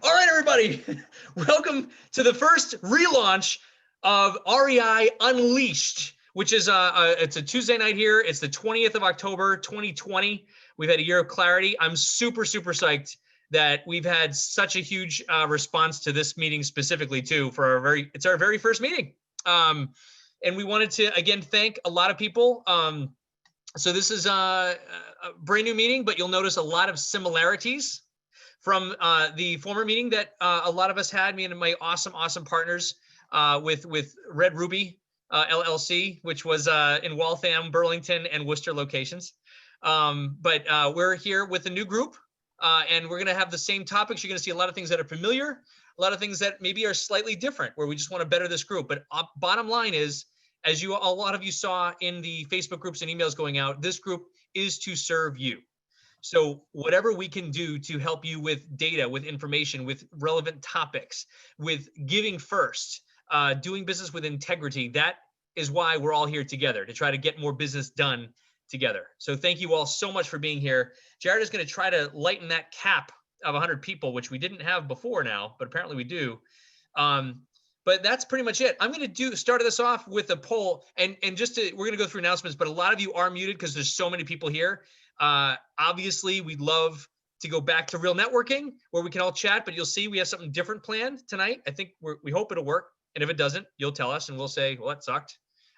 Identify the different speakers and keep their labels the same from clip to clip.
Speaker 1: All right, everybody, welcome to the first relaunch of REI Unleashed, which is it's a Tuesday night here. It's the 20th of October, 2020. We've had a year of clarity. I'm super psyched that we've had such a huge response to this meeting specifically too for it's our very first meeting. And we wanted to, again, thank a lot of people. So this is a brand new meeting, but you'll notice a lot of similarities from the former meeting that a lot of us had, me and my awesome partners with Red Ruby LLC, which was in Waltham, Burlington, and Worcester locations. But we're here with a new group, and we're going to have the same topics. You're going to see a lot of things that are familiar, a lot of things that maybe are slightly different, where we just want to better this group. But bottom line is, as a lot of you saw in the Facebook groups and emails going out, this group is to serve you. So whatever we can do to help you with data, with information, with relevant topics, with giving first, doing business with integrity, that is why we're all here together, to try to get more business done together. So thank you all so much for being here. Jared is going to try to lighten that cap of 100 people, which we didn't have before now, but apparently we do. But that's pretty much it. I'm going to start this off with a poll, and we're going to go through announcements, but a lot of you are muted because there's so many people here. Obviously, we'd love to go back to real networking where we can all chat, but you'll see we have something different planned tonight. I think we hope it'll work. And if it doesn't, you'll tell us and we'll say, well, that sucked.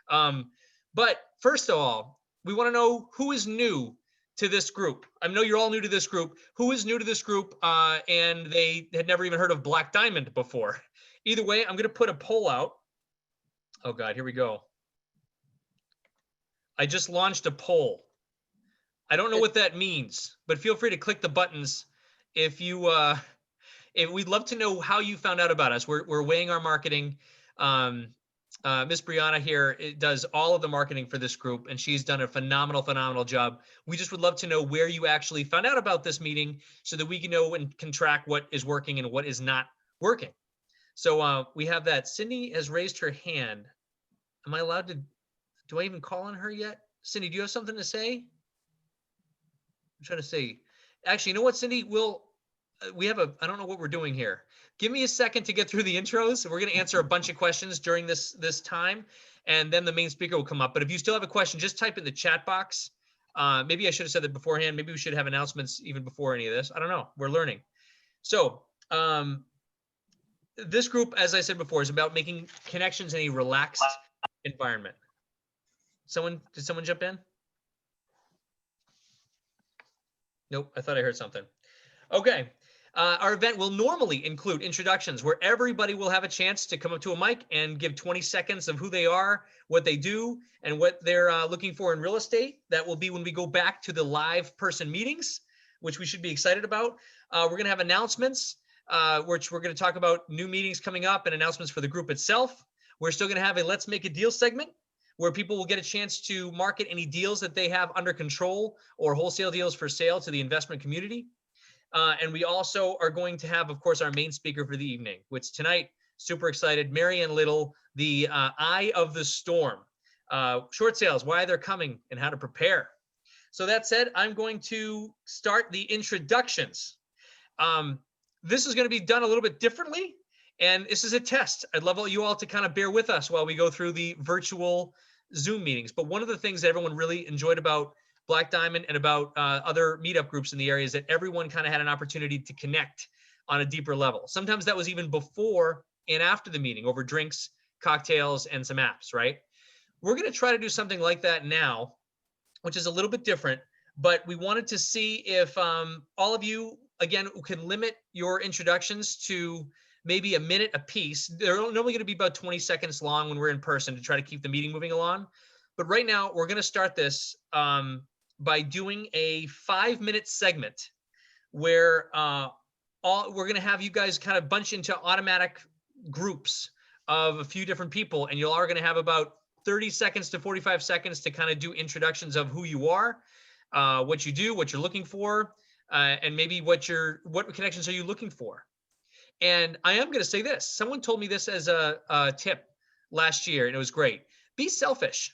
Speaker 1: But first of all, we want to know who is new to this group. I know you're all new to this group. Who is new to this group and they had never even heard of Black Diamond before? Either way, I'm going to put a poll out. Oh God, here we go. I just launched a poll. I don't know what that means, but feel free to click the buttons if you. If we'd love to know how you found out about us. We're weighing our marketing. Miss Brianna here does all of the marketing for this group, and she's done a phenomenal job. We just would love to know where you actually found out about this meeting, so that we can know and can track what is working and what is not working. So we have that. Cindy has raised her hand. Am I allowed to? Do I even call on her yet? Cindy, do you have something to say? I'm trying to say, actually, you know what, Cindy? We have I don't know what we're doing here. Give me a second to get through the intros. We're going to answer a bunch of questions during this time, and then the main speaker will come up. But if you still have a question, just type in the chat box. Maybe I should have said that beforehand. Maybe we should have announcements even before any of this. I don't know. We're learning. So this group, as I said before, is about making connections in a relaxed environment. Did someone jump in? Nope, I thought I heard something. Okay, our event will normally include introductions where everybody will have a chance to come up to a mic and give 20 seconds of who they are, what they do, and what they're looking for in real estate. That will be when we go back to the live person meetings, which we should be excited about. We're going to have announcements, which we're going to talk about new meetings coming up and announcements for the group itself. We're still going to have a Let's Make a Deal segment, where people will get a chance to market any deals that they have under control or wholesale deals for sale to the investment community. And we also are going to have, of course, our main speaker for the evening, which tonight, super excited, Maryann Little, the eye of the storm. Short sales, why they're coming and how to prepare. So that said, I'm going to start the introductions. This is going to be done a little bit differently. And this is a test. I'd love you all to kind of bear with us while we go through the virtual Zoom meetings. But one of the things that everyone really enjoyed about Black Diamond and about other meetup groups in the area is that everyone kind of had an opportunity to connect on a deeper level. Sometimes that was even before and after the meeting over drinks, cocktails, and some apps, right? We're going to try to do something like that now, which is a little bit different, but we wanted to see if all of you, again, can limit your introductions to maybe a minute a piece. They're normally going to be about 20 seconds long when we're in person to try to keep the meeting moving along. But right now, we're going to start this by doing a 5-minute segment where we're going to have you guys kind of bunch into automatic groups of a few different people, and you all are going to have about 30 seconds to 45 seconds to kind of do introductions of who you are, what you do, what you're looking for, and maybe what connections are you looking for. And I am going to say this. Someone told me this as a tip last year, and it was great. Be selfish.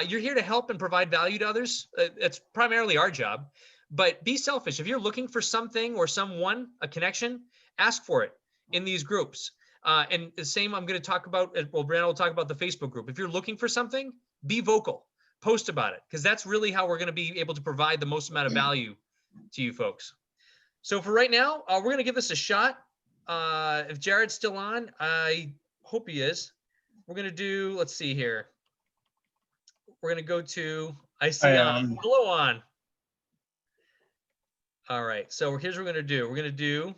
Speaker 1: You're here to help and provide value to others. That's primarily our job. But be selfish. If you're looking for something or someone, a connection, ask for it in these groups. And the same I'm going to talk about, well, Brianna will talk about the Facebook group. If you're looking for something, be vocal, post about it, because that's really how we're going to be able to provide the most amount of value to you folks. So for right now, we're going to give this a shot. If Jared's still on, I hope he is. We're going to do, let's see here. We're going to go to, I see hello on. All right. So here's what we're going to do. We're going to do.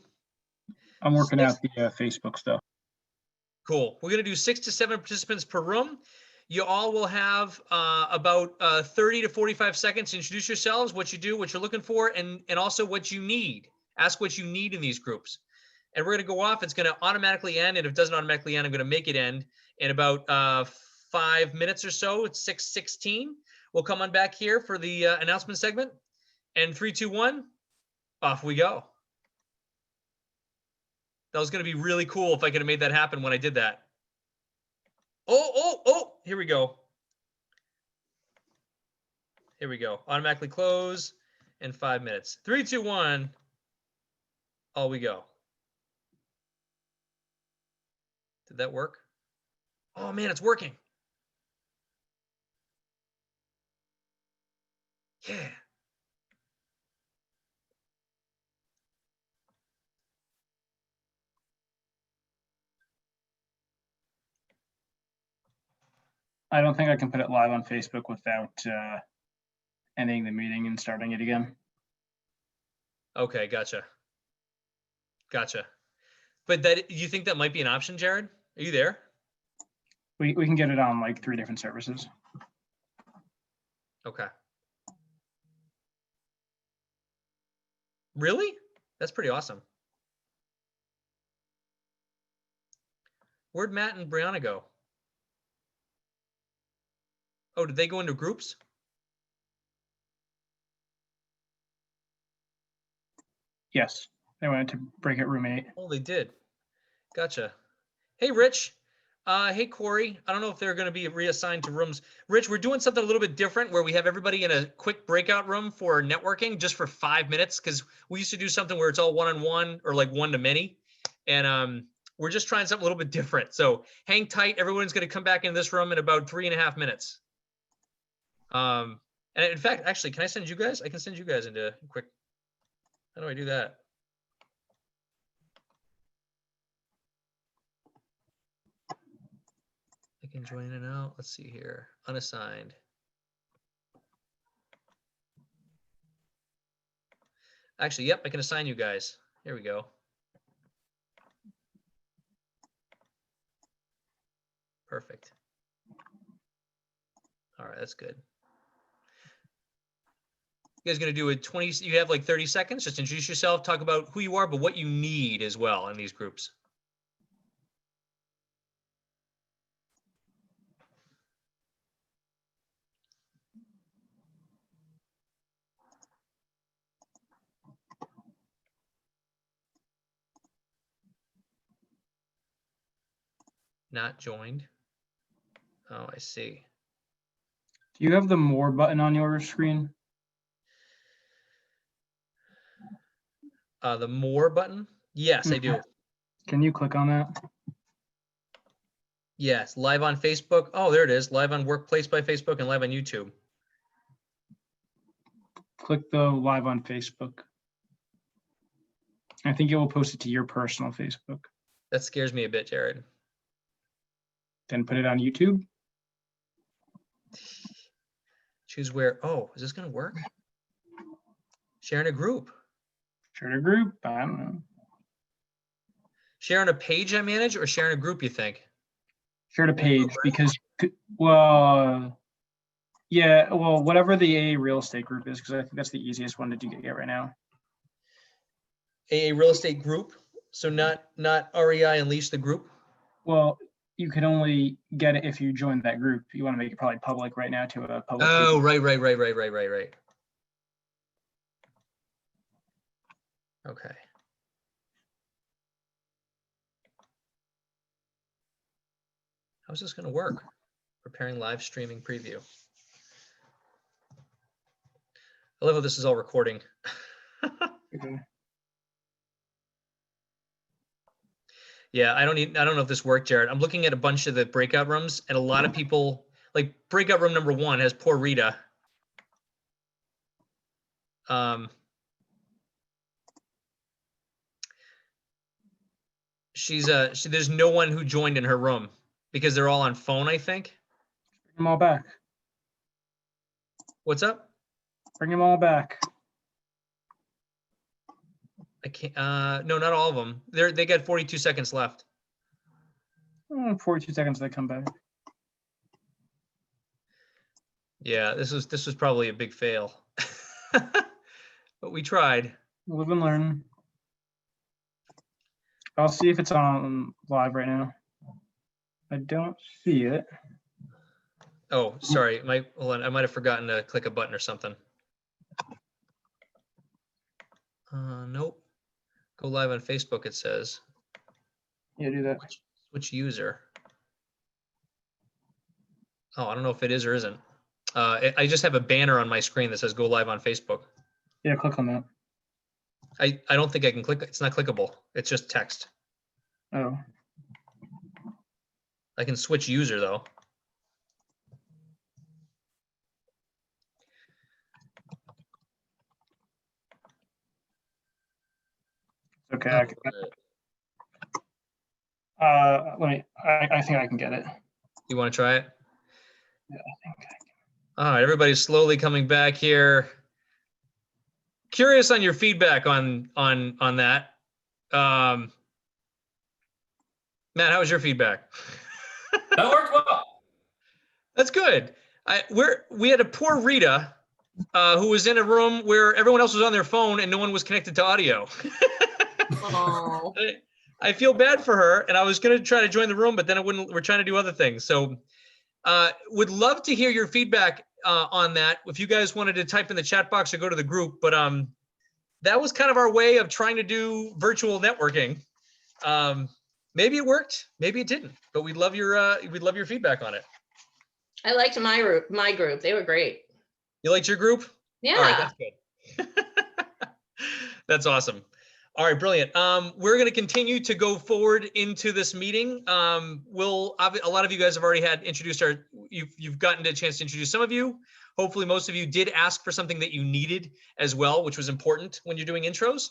Speaker 2: I'm working out the Facebook stuff.
Speaker 1: Cool. We're going to do 6 to 7 participants per room. You all will have about 30 to 45 seconds to introduce yourselves, what you do, what you're looking for, and also what you need. Ask what you need in these groups. And we're going to go off. It's going to automatically end. And if it doesn't automatically end, I'm going to make it end in about 5 minutes or so. It's 6:16. We'll come on back here for the announcement segment. And 3, 2, 1, off we go. That was going to be really cool if I could have made that happen when I did that. Oh, here we go. Here we go. Automatically close in 5 minutes. 3, 2, 1. All we go. Did that work? Oh man, it's working. Yeah.
Speaker 2: I don't think I can put it live on Facebook without ending the meeting and starting it again.
Speaker 1: Okay, gotcha. Gotcha. But that, you think that might be an option, Jared? Are you there?
Speaker 2: We can get it on like 3 different services.
Speaker 1: Okay. Really? That's pretty awesome. Where'd Matt and Brianna go? Oh, did they go into groups?
Speaker 2: Yes, they went to break at room 8.
Speaker 1: Oh, they did. Gotcha. Hey, Rich. Hey, Corey. I don't know if they're going to be reassigned to rooms. Rich, we're doing something a little bit different where we have everybody in a quick breakout room for networking just for 5 minutes, because we used to do something where it's all one-on-one or like one-to-many. And we're just trying something a little bit different. So hang tight. Everyone's going to come back into this room in about 3.5 minutes. And in fact, actually, can I send you guys? I can send you guys into a quick. How do I do that? I can join in and out. Let's see here. Unassigned. Actually, yep, I can assign you guys. Here we go. Perfect. All right, that's good. You guys going to do a 20, you have like 30 seconds, just introduce yourself, talk about who you are, but what you need as well in these groups. Not joined. Oh, I see.
Speaker 2: Do you have the more button on your screen?
Speaker 1: The more button? Yes, I do.
Speaker 2: Can you click on that?
Speaker 1: Yes, live on Facebook. Oh, there it is. Live on Workplace by Facebook and live on YouTube.
Speaker 2: Click the live on Facebook. I think it will post it to your personal Facebook.
Speaker 1: That scares me a bit, Jared.
Speaker 2: Then put it on YouTube.
Speaker 1: Choose where. Oh, is this going to work? Sharing a group.
Speaker 2: Share a group. I don't know.
Speaker 1: Sharing a page I manage or sharing a group, you think?
Speaker 2: Share a page because, well, yeah, well, whatever the AA real estate group is, because I think that's the easiest one to get right now.
Speaker 1: AA real estate group. So not REI Unleashed the group.
Speaker 2: Well, you can only get it if you join that group. You want to make it probably public right now to a public.
Speaker 1: Oh, right. Okay. How's this going to work? Preparing live streaming preview. I love how this is all recording.
Speaker 2: Okay.
Speaker 1: Yeah, I don't know if this worked, Jared. I'm looking at a bunch of the breakout rooms, and a lot of people, like breakout room number 1 has poor Rita. There's no one who joined in her room because they're all on phone, I think.
Speaker 2: Bring them all back.
Speaker 1: What's up?
Speaker 2: Bring them all back.
Speaker 1: I can't, no, not all of them. They got 42 seconds left.
Speaker 2: 42 seconds, they come back.
Speaker 1: Yeah, this was probably a big fail, but we tried.
Speaker 2: Live and learn. I'll see if it's on live right now. I don't see it.
Speaker 1: Oh, sorry. Hold on. I might have forgotten to click a button or something. Nope. Go live on Facebook, it says.
Speaker 2: Yeah, do that.
Speaker 1: Which user? Oh, I don't know if it is or isn't. I just have a banner on my screen that says go live on Facebook.
Speaker 2: Yeah, click on that.
Speaker 1: I don't think I can click. It's not clickable. It's just text.
Speaker 2: Oh.
Speaker 1: I can switch user though.
Speaker 2: Okay.
Speaker 1: Oh,
Speaker 2: I think I can get it.
Speaker 1: you want to try it?
Speaker 2: Yeah, I think I can.
Speaker 1: All right, everybody's slowly coming back here. Curious on your feedback on that. Matt, how was your feedback?
Speaker 3: That worked well.
Speaker 1: That's good. We had a poor Rita who was in a room where everyone else was on their phone and no one was connected to audio.
Speaker 4: Oh.
Speaker 1: I feel bad for her, and I was going to try to join the room, but then it wouldn't. We're trying to do other things. So would love to hear your feedback on that. If you guys wanted to type in the chat box or go to the group, but that was kind of our way of trying to do virtual networking. Maybe it worked, maybe it didn't, but we'd love your feedback on it.
Speaker 4: I liked my group. They were great.
Speaker 1: You liked your group?
Speaker 4: Yeah.
Speaker 1: All right, that's good. That's awesome. All right, brilliant. We're going to continue to go forward into this meeting. A lot of you guys have already you've gotten a chance to introduce some of you. Hopefully most of you did ask for something that you needed as well, which was important when you're doing intros.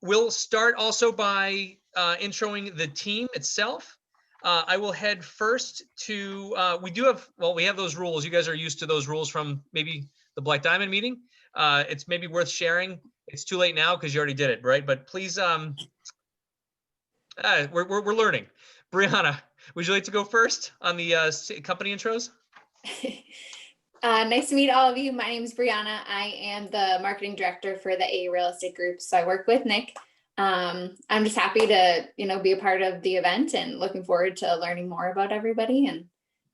Speaker 1: We'll start also by introing the team itself. I will head first to, we have those rules. You guys are used to those rules from maybe the Black Diamond meeting. It's maybe worth sharing. It's too late now because you already did it, right? But please, we're learning. Brianna, would you like to go first on the company intros?
Speaker 5: Nice to meet all of you. My name is Brianna. I am the marketing director for the REI Real Estate Group. So I work with Nick. I'm just happy to, be a part of the event and looking forward to learning more about everybody. And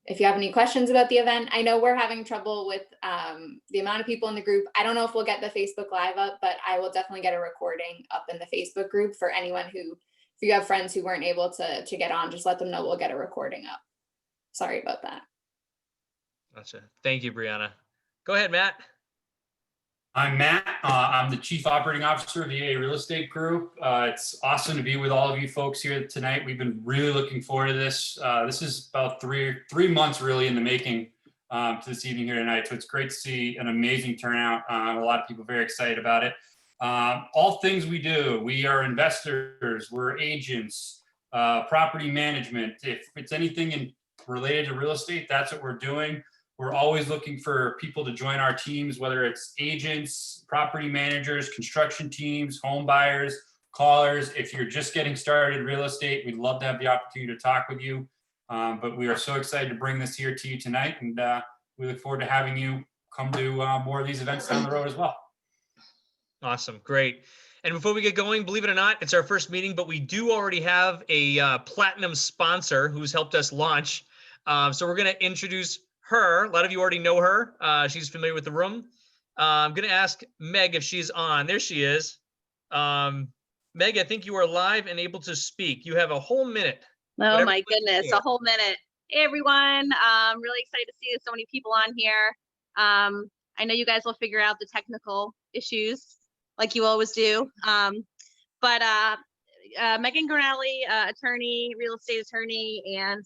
Speaker 5: if you have any questions about the event, I know we're having trouble with the amount of people in the group. I don't know if we'll get the Facebook Live up, but I will definitely get a recording up in the Facebook group for anyone if you have friends who weren't able to get on, just let them know we'll get a recording up. Sorry about that.
Speaker 1: Gotcha. Thank you, Brianna. Go ahead, Matt.
Speaker 3: I'm Matt. I'm the Chief Operating Officer of the REI Real Estate Group. It's awesome to be with all of you folks here tonight. We've been really looking forward to this. This is about three months really in the making to this evening here tonight. So it's great to see an amazing turnout. A lot of people very excited about it. All things we do, we are investors, we're agents, property management. If it's anything related to real estate, that's what we're doing. We're always looking for people to join our teams, whether it's agents, property managers, construction teams, home buyers, callers. If you're just getting started in real estate, we'd love to have the opportunity to talk with you. But we are so excited to bring this here to you tonight. And we look forward to having you come to more of these events down the road as well. Awesome.
Speaker 1: Great. And before we get going, believe it or not, it's our first meeting, but we do already have a platinum sponsor who's helped us launch. So we're going to introduce her. A lot of you already know her. She's familiar with the room. I'm going to ask Meg if she's on. There she is. Meg, I think you are live and able to speak. You have a whole minute.
Speaker 6: Oh my goodness, a whole minute. Hey everyone, I'm really excited to see so many people on here. I know you guys will figure out the technical issues like you always do. But Megan Granelli, attorney, real estate attorney, and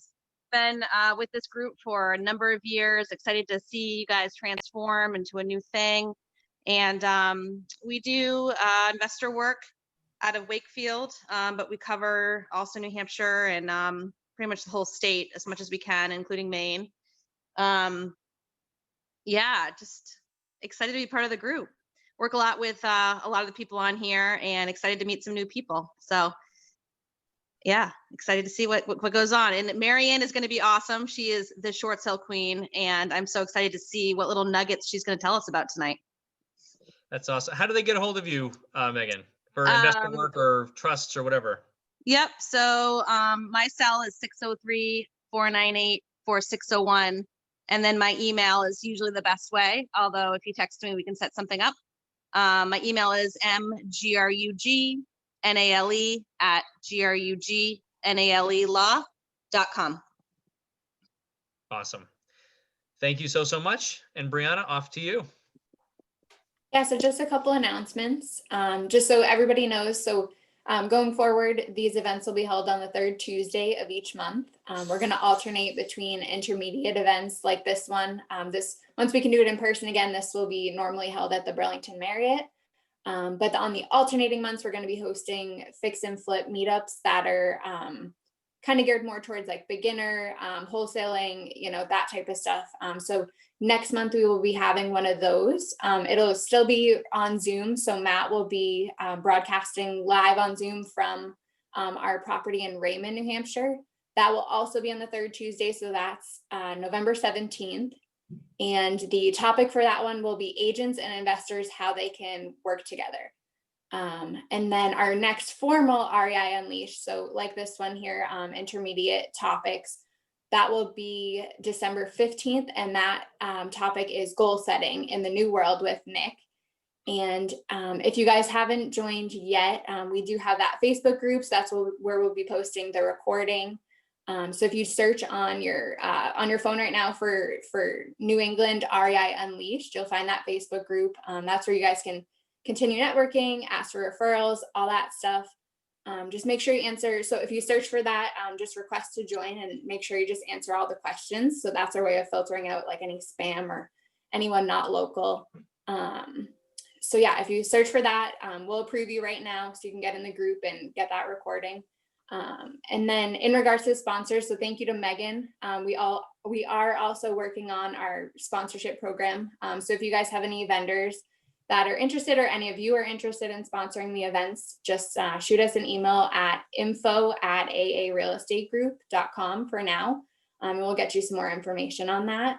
Speaker 6: been with this group for a number of years. Excited to see you guys transform into a new thing. And we do investor work out of Wakefield, but we cover also New Hampshire and pretty much the whole state as much as we can, including Maine. Yeah, just excited to be part of the group. Work a lot with a lot of the people on here, and excited to meet some new people. So yeah, excited to see what goes on. And Maryann is going to be awesome. She is the short sale queen, and I'm so excited to see what little nuggets she's going to tell us about tonight.
Speaker 1: That's awesome. How do they get a hold of you, Megan, for investor work or trusts or whatever?
Speaker 6: Yep. So my cell is 603-498-4601. And then my email is usually the best way. Although if you text me, we can set something up. My email is mgrugnale@grugnalelaw.com.
Speaker 1: Awesome. Thank you so much. And Brianna, off to you.
Speaker 5: Yeah, so just a couple announcements, just so everybody knows. So going forward, these events will be held on the third Tuesday of each month. We're going to alternate between intermediate events like this one. Once we can do it in person again, this will be normally held at the Burlington Marriott. But on the alternating months, we're going to be hosting fix and flip meetups that are kind of geared more towards like beginner wholesaling, that type of stuff. So next month we will be having one of those. It'll still be on Zoom. So Matt will be broadcasting live on Zoom from our property in Raymond, New Hampshire. That will also be on the third Tuesday. So that's November 17th. And the topic for that one will be agents and investors, how they can work together. And then our next formal REI Unleashed, so like this one here, intermediate topics, that will be December 15th. And that topic is goal setting in the new world with Nick. And if you guys haven't joined yet, we do have that Facebook group. So that's where we'll be posting the recording. So if you search on your phone right now for New England REI Unleashed, you'll find that Facebook group. That's where you guys can continue networking, ask for referrals, all that stuff. Just make sure you answer. So if you search for that, just request to join and make sure you just answer all the questions. So that's our way of filtering out like any spam or anyone not local. So yeah, if you search for that, we'll approve you right now so you can get in the group and get that recording. And then in regards to sponsors, so thank you to Megan. We are also working on our sponsorship program. So if you guys have any vendors that are interested, or any of you are interested in sponsoring the events, just shoot us an email at info@aarealestategroup.com for now. And we'll get you some more information on that.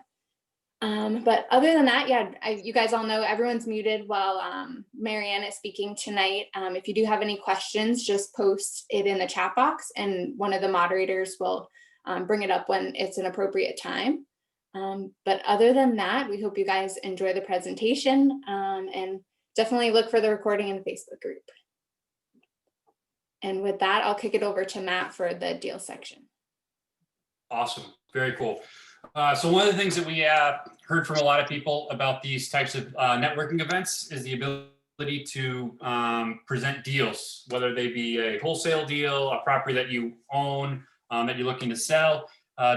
Speaker 5: But other than that, yeah, you guys all know everyone's muted while Maryann is speaking tonight. If you do have any questions, just post it in the chat box and one of the moderators will bring it up when it's an appropriate time. But other than that, we hope you guys enjoy the presentation and definitely look for the recording in the Facebook group. And with that, I'll kick it over to Matt for the deal section.
Speaker 3: Awesome. Very cool. So one of the things that we heard from a lot of people about these types of networking events is the ability to present deals, whether they be a wholesale deal, a property that you own, that you're looking to sell,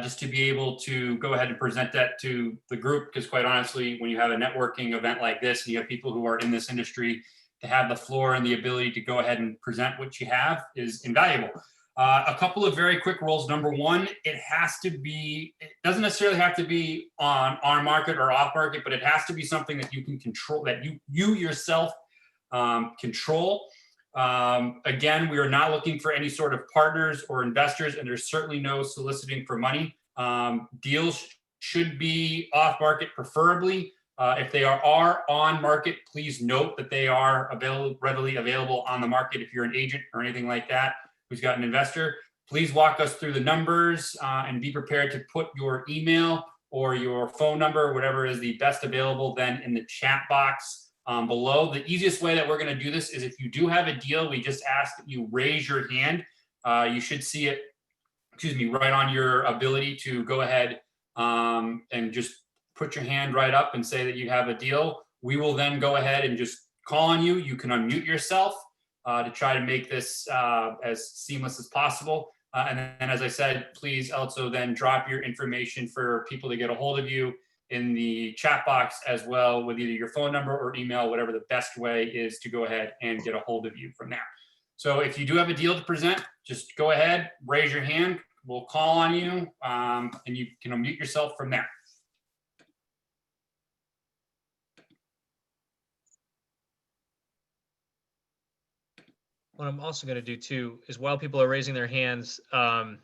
Speaker 3: just to be able to go ahead and present that to the group. Because quite honestly, when you have a networking event like this and you have people who are in this industry, to have the floor and the ability to go ahead and present what you have is invaluable. A couple of very quick rules. Number one, it doesn't necessarily have to be on market or off market, but it has to be something that you can control, that you yourself control. Again, we are not looking for any sort of partners or investors, and there's certainly no soliciting for money. Deals should be off market preferably. If they are on market, please note that they are readily available on the market. If you're an agent or anything like that who's got an investor, please walk us through the numbers and be prepared to put your email or your phone number, whatever is the best available, then in the chat box below. The easiest way that we're going to do this is if you do have a deal, we just ask that you raise your hand. You should see it, right on your ability to go ahead and just put your hand right up and say that you have a deal, we will then go ahead and just call on you. You can unmute yourself to try to make this as seamless as possible. And then, as I said, please also then drop your information for people to get a hold of you in the chat box as well, with either your phone number or email, whatever the best way is to go ahead and get a hold of you from there. So if you do have a deal to present, just go ahead, raise your hand. We'll call on you, and you can unmute yourself from there.
Speaker 1: What I'm also going to do too is, while people are raising their hands, I'm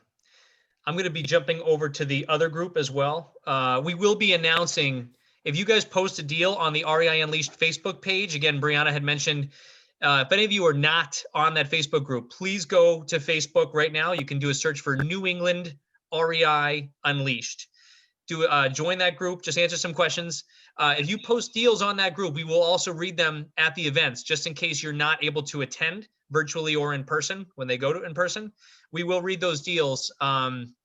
Speaker 1: going to be jumping over to the other group as well. We will be announcing, if you guys post a deal on the REI Unleashed Facebook page, again, Brianna had mentioned, if any of you are not on that Facebook group, please go to Facebook right now. You can do a search for New England REI Unleashed. Join that group, just answer some questions. If you post deals on that group, we will also read them at the events, just in case you're not able to attend virtually or in person. When they go to in person, we will read those deals.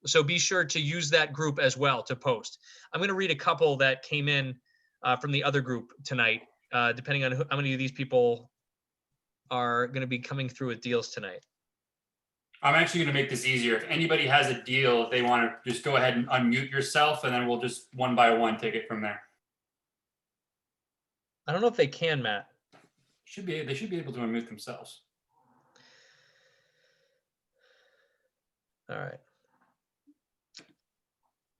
Speaker 1: So be sure to use that group as well to post. I'm going to read a couple that came in from the other group tonight, depending on how many of these people are going to be coming through with deals tonight.
Speaker 3: I'm actually going to make this easier. If anybody has a deal, if they want to just go ahead and unmute yourself, and then we'll just one by one take it from there.
Speaker 1: I don't know if they can, Matt.
Speaker 3: They should be able to unmute themselves.
Speaker 1: All right.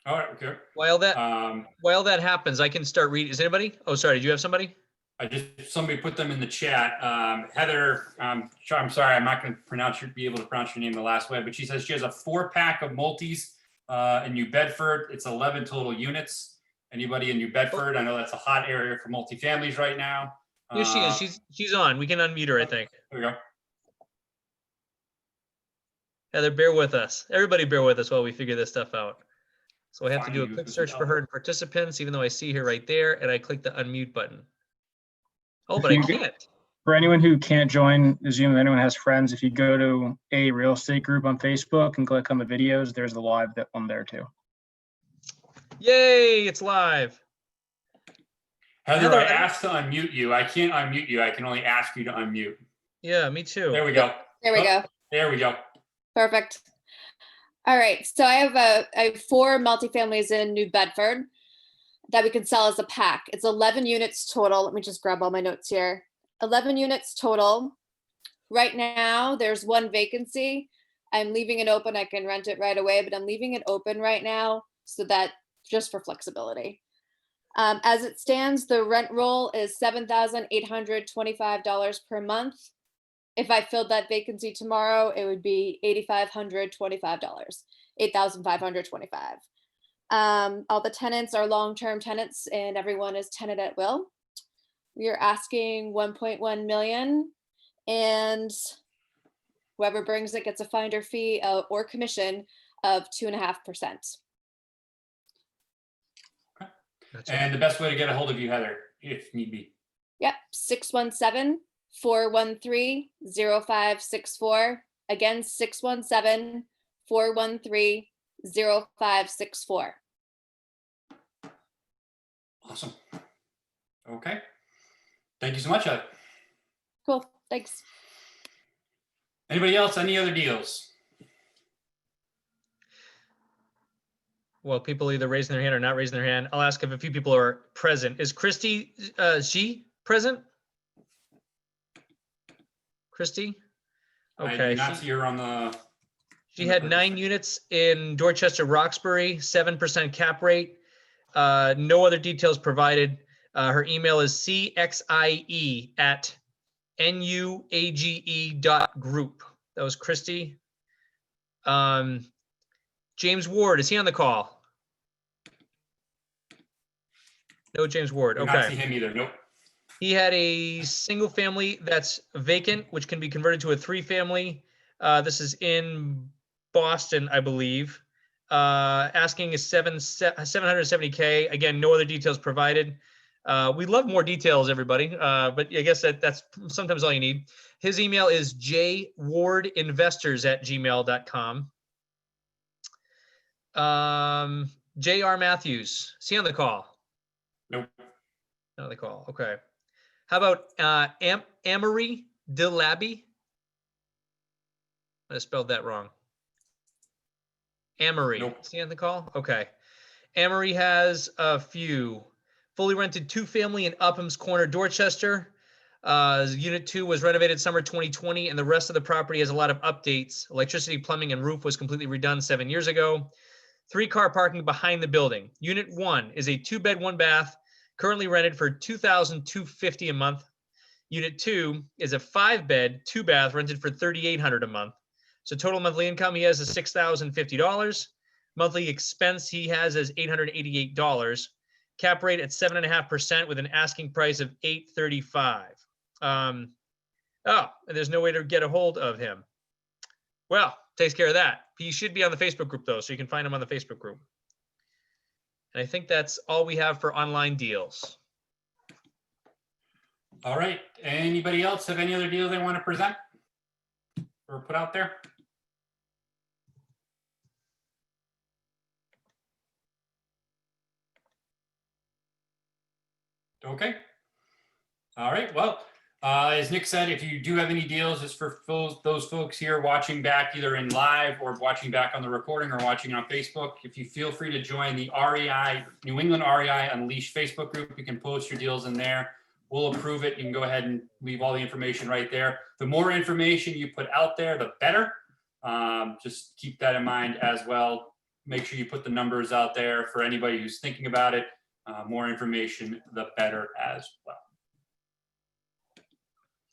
Speaker 3: All right, okay.
Speaker 1: While that happens, I can start reading. Is anybody? Oh, sorry. Did you have somebody?
Speaker 3: Somebody put them in the chat. Heather, I'm sorry, I'm not going to be able to pronounce your name the last way, but she says she has a 4-pack of multis in New Bedford. It's 11 total units. Anybody in New Bedford? I know that's a hot area for multifamilies right now.
Speaker 1: Here she is. She's on. We can unmute her, I think.
Speaker 3: There we go.
Speaker 1: Heather, bear with us. Everybody bear with us while we figure this stuff out. So I have to do a quick search for her in participants, even though I see her right there, and I click the unmute button. Oh, but I can't.
Speaker 2: For anyone who can't join Zoom, if anyone has friends, if you go to a real estate group on Facebook and click on the videos, there's the live one there too.
Speaker 1: Yay, it's live.
Speaker 3: Heather, I asked to unmute you. I can't unmute you. I can only ask you to unmute.
Speaker 1: Yeah, me too.
Speaker 3: There we go.
Speaker 5: There we go.
Speaker 3: There we go.
Speaker 5: Perfect. All right. So I have 4 multifamilies in New Bedford that we can sell as a pack. It's 11 units total. Let me just grab all my notes here. 11 units total. Right now, there's 1 vacancy. I'm leaving it open. I can rent it right away, but I'm leaving it open right now so that just for flexibility. As it stands, the rent roll is $7,825 per month. If I filled that vacancy tomorrow, it would be $8,525, $8,525. All the tenants are long-term tenants and everyone is tenant at will. We are asking 1.1 million, and whoever brings it gets a finder fee or commission of 2.5%.
Speaker 3: Okay. And the best way to get a hold of you, Heather, if need be.
Speaker 5: Yep, 617-413-0564. Again, 617-413-0564.
Speaker 3: Awesome. Okay. Thank you so much, Heather.
Speaker 5: Cool, thanks.
Speaker 3: Anybody else? Any other deals?
Speaker 1: Well, people either raising their hand or not raising their hand. I'll ask if a few people are present. Is Christy G present? Christy? Okay.
Speaker 3: I do not see her on the.
Speaker 1: She had 9 units in Dorchester, Roxbury, 7% cap rate. No other details provided. Her email is cxie@nuage.group. That was Christy. James Ward, is he on the call? No, James Ward.
Speaker 3: I do not see him either. Nope.
Speaker 1: He had a single family that's vacant, which can be converted to a 3-family. This is in Boston, I believe. Asking is $770K. Again, no other details provided. We love more details, everybody. But I guess that's sometimes all you need. His email is jwardinvestors@gmail.com. J.R. Matthews, is he on the call?
Speaker 3: Nope.
Speaker 1: Not the call. Okay. How about Maryann Little? I spelled that wrong. Amory.
Speaker 3: Nope.
Speaker 1: See on the call? Okay. Amory has a few. Fully rented 2-family in Upham's Corner, Dorchester. Unit 2 was renovated summer 2020, and the rest of the property has a lot of updates. Electricity, plumbing, and roof was completely redone 7 years ago. 3-car parking behind the building. Unit 1 is a 2-bed, 1-bath, currently rented for $2,250 a month. Unit 2 is a 5-bed, 2-bath, rented for $3,800 a month. So total monthly income he has is $6,050. Monthly expense he has is $888. Cap rate at 7.5% with an asking price of $835. And there's no way to get a hold of him. Well, takes care of that. He should be on the Facebook group though, so you can find him on the Facebook group. And I think that's all we have for online deals.
Speaker 3: All right. Anybody else have any other deals they want to present or put out there? Okay. All right. Well, as Nick said, if you do have any deals, it's for those folks here watching back either in live or watching back on the recording or watching on Facebook. If you feel free to join the REI, New England REI Unleashed Facebook group, you can post your deals in there. We'll approve it. You can go ahead and leave all the information right there. The more information you put out there, the better. Just keep that in mind as well. Make sure you put the numbers out there for anybody who's thinking about it. More information, the better as well.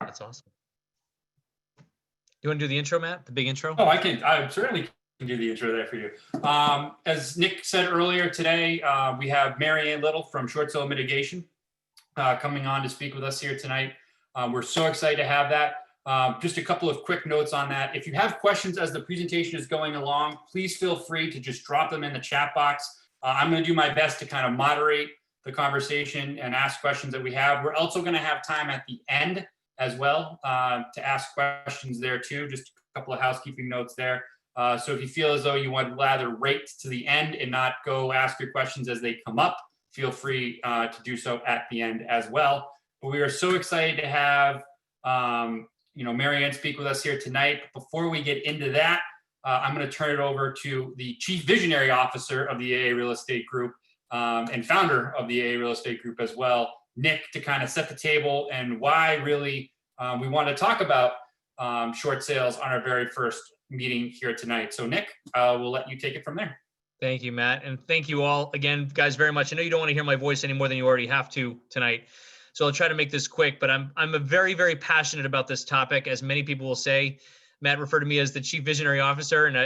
Speaker 1: That's awesome. You want to do the intro, Matt? The big intro?
Speaker 3: Oh, I certainly can do the intro there for you. As Nick said earlier today, we have Maryann Little from Sale Mitigation coming on to speak with us here tonight. We're so excited to have that. Just a couple of quick notes on that. If you have questions as the presentation is going along, please feel free to just drop them in the chat box. I'm going to do my best to kind of moderate the conversation and ask questions that we have. We're also going to have time at the end as well to ask questions there too. Just a couple of housekeeping notes there. So if you feel as though you would rather wait to the end and not go ask your questions as they come up, feel free to do so at the end as well. But we are so excited to have Maryann speak with us here tonight. But before we get into that, I'm going to turn it over to the Chief Visionary Officer of the AA Real Estate Group and founder of the AA Real Estate Group as well, Nick, to kind of set the table and why really we want to talk about short sales on our very first meeting here tonight. So Nick, we'll let you take it from there.
Speaker 1: Thank you, Matt. And thank you all again, guys, very much. I know you don't want to hear my voice any more than you already have to tonight. So I'll try to make this quick, but I'm very, very passionate about this topic. As many people will say, Matt referred to me as the Chief Visionary Officer. And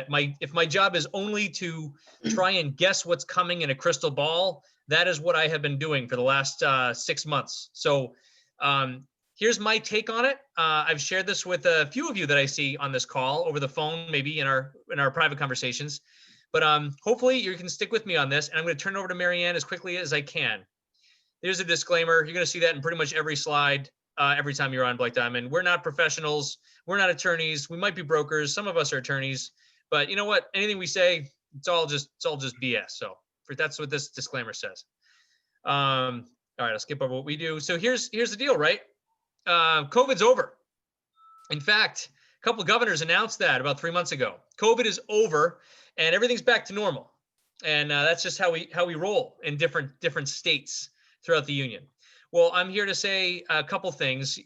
Speaker 1: if my job is only to try and guess what's coming in a crystal ball, that is what I have been doing for the last 6 months. So here's my take on it. I've shared this with a few of you that I see on this call over the phone, maybe in our private conversations. But hopefully you can stick with me on this. And I'm going to turn it over to Maryann as quickly as I can. There's a disclaimer. You're going to see that in pretty much every slide every time you're on Black Diamond. We're not professionals. We're not attorneys. We might be brokers. Some of us are attorneys. But you know what? Anything we say, it's all just BS. So that's what this disclaimer says. All right, I'll skip over what we do. So here's the deal, right? COVID's over. In fact, a couple of governors announced that about 3 months ago. COVID is over and everything's back to normal. And that's just how we roll in different states throughout the union. Well, I'm here to say a couple things.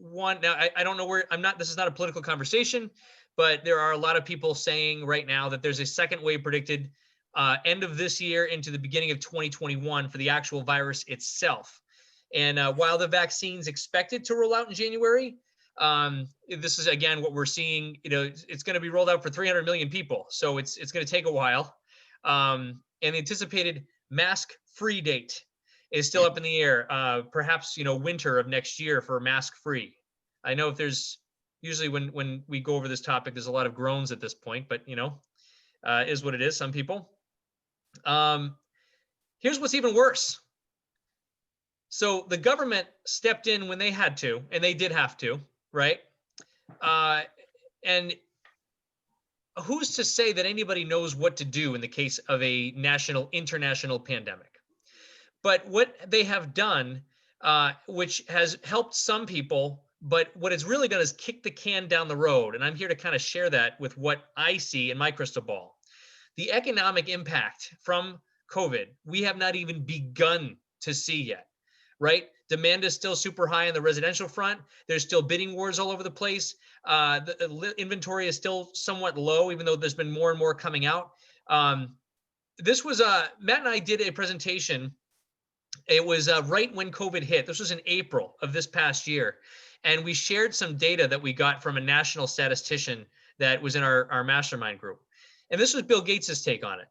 Speaker 1: One, now I don't know where this is not a political conversation, but there are a lot of people saying right now that there's a second wave predicted end of this year into the beginning of 2021 for the actual virus itself. And while the vaccine's expected to roll out in January, this is again what we're seeing. It's going to be rolled out for 300 million people, so it's going to take a while. And the anticipated mask-free date is still up in the air. Perhaps winter of next year for mask-free. I know if there's usually when we go over this topic, there's a lot of groans at this point, but is what it is. Some people. Here's what's even worse. So the government stepped in when they had to, and they did have to, right? And who's to say that anybody knows what to do in the case of a international pandemic? But what they have done, which has helped some people, but what it's really done is kick the can down the road. And I'm here to kind of share that with what I see in my crystal ball. The economic impact from COVID, we have not even begun to see yet, right? Demand is still super high on the residential front. There's still bidding wars all over the place. The inventory is still somewhat low, even though there's been more and more coming out. This was, Matt and I did a presentation. It was right when COVID hit. This was in April of this past year. And we shared some data that we got from a national statistician that was in our mastermind group. And this was Bill Gates's take on it.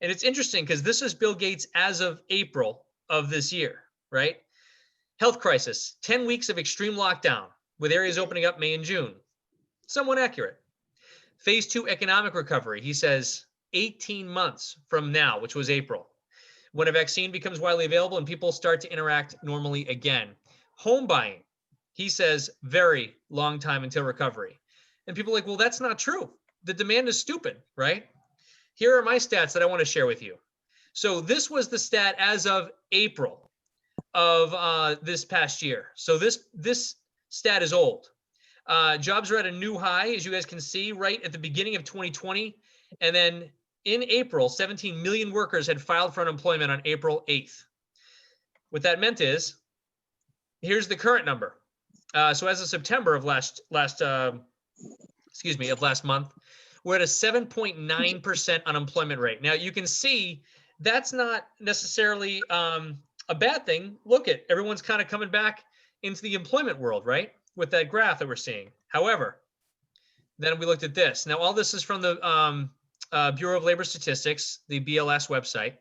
Speaker 1: And it's interesting because this is Bill Gates as of April of this year, right? Health crisis, 10 weeks of extreme lockdown with areas opening up May and June. Somewhat accurate. Phase 2 economic recovery, he says 18 months from now, which was April, when a vaccine becomes widely available and people start to interact normally again. Home buying, he says very long time until recovery. And people are like, well, that's not true. The demand is stupid, right? Here are my stats that I want to share with you. So this was the stat as of April of this past year. So this stat is old. Jobs are at a new high, as you guys can see, right at the beginning of 2020. And then in April, 17 million workers had filed for unemployment on April 8th. What that meant is, here's the current number. So as of September of last month, we're at a 7.9% unemployment rate. Now you can see that's not necessarily a bad thing. Look at everyone's kind of coming back into the employment world, right? With that graph that we're seeing. However, then we looked at this. Now all this is from the Bureau of Labor Statistics, the BLS website.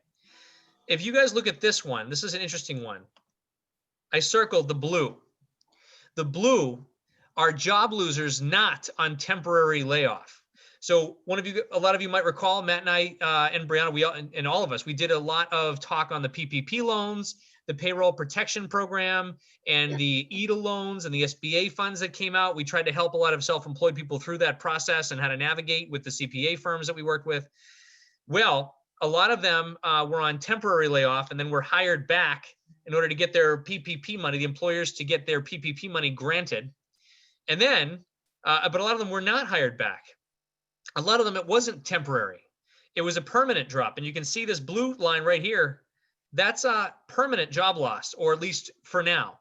Speaker 1: If you guys look at this one, this is an interesting one. I circled the blue. The blue are job losers not on temporary layoff. So a lot of you might recall, Matt and I and Brianna, and all of us, we did a lot of talk on the PPP loans, the Payroll Protection Program, and the EDA loans and the SBA funds that came out. We tried to help a lot of self-employed people through that process and how to navigate with the CPA firms that we worked with. Well, a lot of them were on temporary layoff and then were hired back in order to get their PPP money, the employers to get their PPP money granted. And then, but a lot of them were not hired back. A lot of them, it wasn't temporary. It was a permanent drop. And you can see this blue line right here. That's a permanent job loss, or at least for now.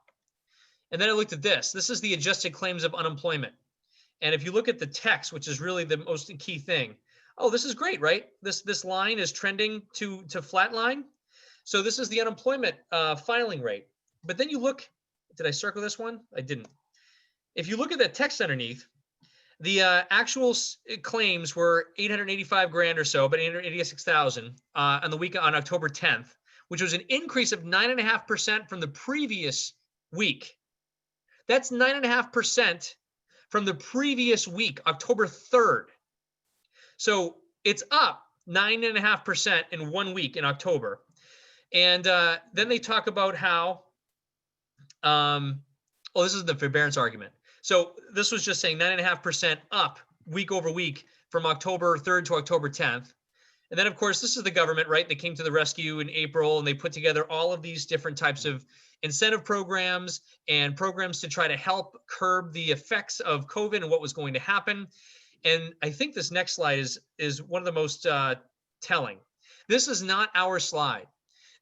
Speaker 1: And then I looked at this. This is the adjusted claims of unemployment. And if you look at the text, which is really the most key thing, oh, this is great, right? This line is trending to flat line. So this is the unemployment filing rate. But then you look, did I circle this one? I didn't. If you look at that text underneath, the actual claims were 885 grand or so, but 886,000 on the week on October 10th, which was an increase of 9.5% from the previous week. That's 9.5% from the previous week, October 3rd. So it's up 9.5% in 1 week in October. And then they talk about how, this is the forbearance argument. So this was just saying 9.5% up week over week from October 3rd to October 10th. And then, of course, this is the government, right? They came to the rescue in April and they put together all of these different types of incentive programs and programs to try to help curb the effects of COVID and what was going to happen. And I think this next slide is one of the most telling. This is not our slide.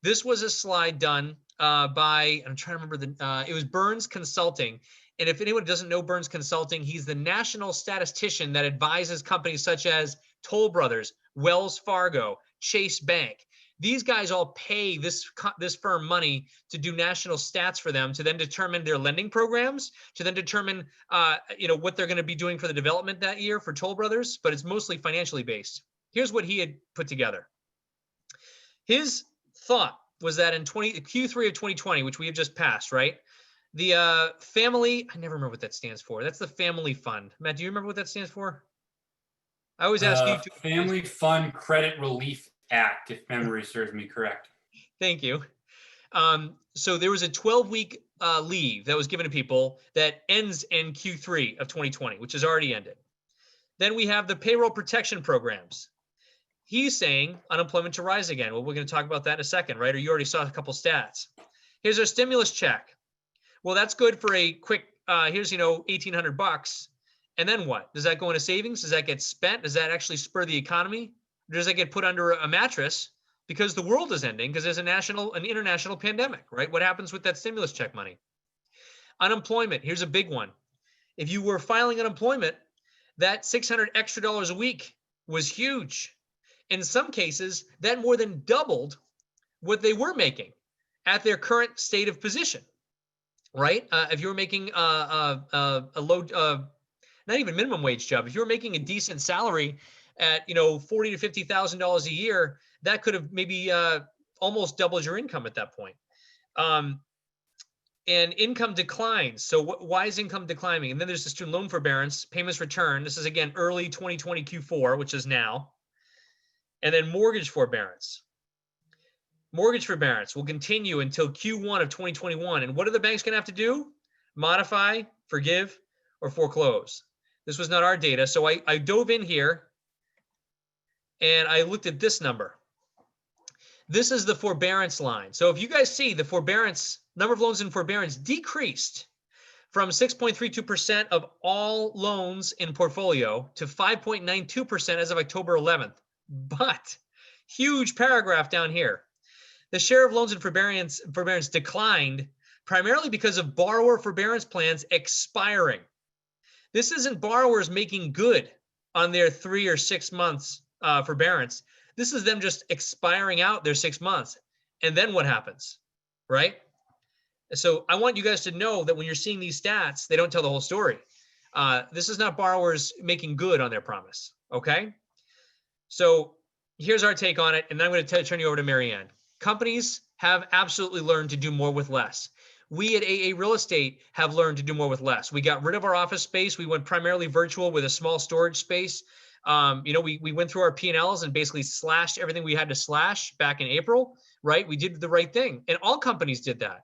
Speaker 1: This was a slide done by, I'm trying to remember it was Burns Consulting. And if anyone doesn't know Burns Consulting, he's the national statistician that advises companies such as Toll Brothers, Wells Fargo, Chase Bank. These guys all pay this firm money to do national stats for them to then determine their lending programs, to then determine what they're going to be doing for the development that year for Toll Brothers, but it's mostly financially based. Here's what he had put together. His thought was that in Q3 of 2020, which we have just passed, right? The family, I never remember what that stands for. That's the Family Fund. Matt, do you remember what that stands for? I always ask you to.
Speaker 3: Family Fund Credit Relief Act, if memory serves me correct.
Speaker 1: Thank you. So there was a 12-week leave that was given to people that ends in Q3 of 2020, which has already ended. Then we have the payroll protection programs. he's saying unemployment to rise again. Well, we're going to talk about that in a second, right? Or you already saw a couple stats. Here's our stimulus check. Well, that's good for a quick, here's, $1,800. And then what? Does that go into savings? Does that get spent? Does that actually spur the economy? Or does that get put under a mattress because the world is ending, because there's an international pandemic, right? What happens with that stimulus check money? Unemployment, here's a big one. If you were filing unemployment, that $600 extra a week was huge. In some cases, that more than doubled what they were making at their current state of position, right? If you were making a low, not even minimum wage job, if you were making a decent salary at $40,000 to $50,000 a year, that could have maybe almost doubled your income at that point. And income declines. So why is income declining? And then there's the student loan forbearance, payments return. This is again early 2020 Q4, which is now. And then mortgage forbearance. Mortgage forbearance will continue until Q1 of 2021. And what are the banks going to have to do? Modify, forgive, or foreclose. This was not our data. So I dove in here and I looked at this number. This is the forbearance line. So if you guys see the forbearance, number of loans in forbearance decreased from 6.32% of all loans in portfolio to 5.92% as of October 11th. But huge paragraph down here. The share of loans in forbearance declined primarily because of borrower forbearance plans expiring. This isn't borrowers making good on their 3 or 6 months forbearance. This is them just expiring out their 6 months. And then what happens, right? So I want you guys to know that when you're seeing these stats, they don't tell the whole story. This is not borrowers making good on their promise, okay? So here's our take on it, and then I'm going to turn you over to Maryann. Companies have absolutely learned to do more with less. We at AA Real Estate have learned to do more with less. We got rid of our office space. We went primarily virtual with a small storage space. We went through our P&Ls and basically slashed everything we had to slash back in April, right? We did the right thing, and all companies did that.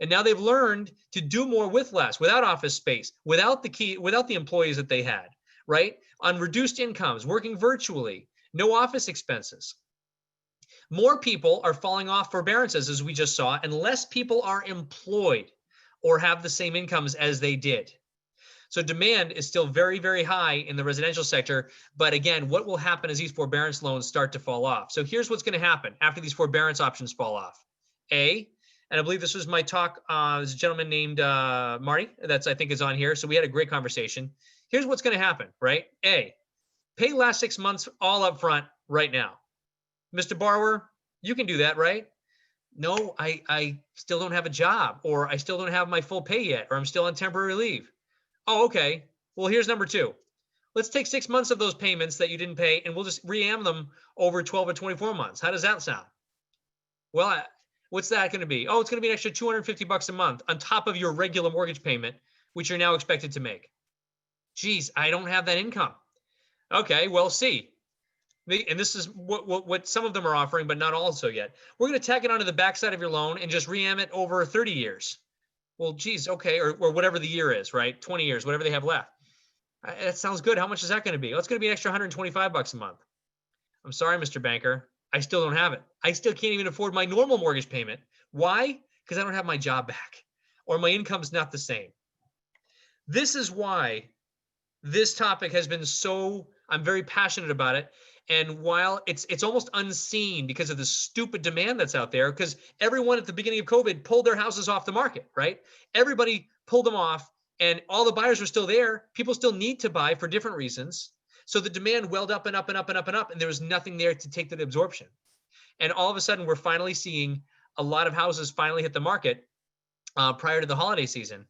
Speaker 1: And now they've learned to do more with less, without office space, without the employees that they had, right? On reduced incomes, working virtually, no office expenses. More people are falling off forbearances, as we just saw, and less people are employed or have the same incomes as they did. So demand is still very, very high in the residential sector. But again, what will happen as these forbearance loans start to fall off? So here's what's going to happen after these forbearance options fall off. And I believe this was my talk, there's a gentleman named Marty, that's I think is on here. So we had a great conversation. Here's what's going to happen, right? Pay last 6 months all up front right now. Mr. Borrower, you can do that, right? No, I still don't have a job, or I still don't have my full pay yet, or I'm still on temporary leave. Oh, okay. Well, here's number 2. Let's take 6 months of those payments that you didn't pay, and we'll just re-am them over 12 or 24 months. How does that sound? Well, what's that going to be? Oh, it's going to be an extra $250 a month on top of your regular mortgage payment, which you're now expected to make. Geez, I don't have that income. Okay, well, see. And this is what some of them are offering, but not all so yet. We're going to tack it onto the backside of your loan and just re-am it over 30 years. Well, geez, okay, or whatever the year is, right? 20 years, whatever they have left. That sounds good. How much is that going to be? Well, it's going to be an extra $125 a month. I'm sorry, Mr. Banker. I still don't have it. I still can't even afford my normal mortgage payment. Why? Because I don't have my job back, or my income's not the same. This is why this topic has been so, I'm very passionate about it. And while it's almost unseen because of the stupid demand that's out there, because everyone at the beginning of COVID pulled their houses off the market, right? Everybody pulled them off, and all the buyers were still there. People still need to buy for different reasons. So the demand welled up and up and up and up and up, and there was nothing there to take that absorption. And all of a sudden, we're finally seeing a lot of houses finally hit the market prior to the holiday season,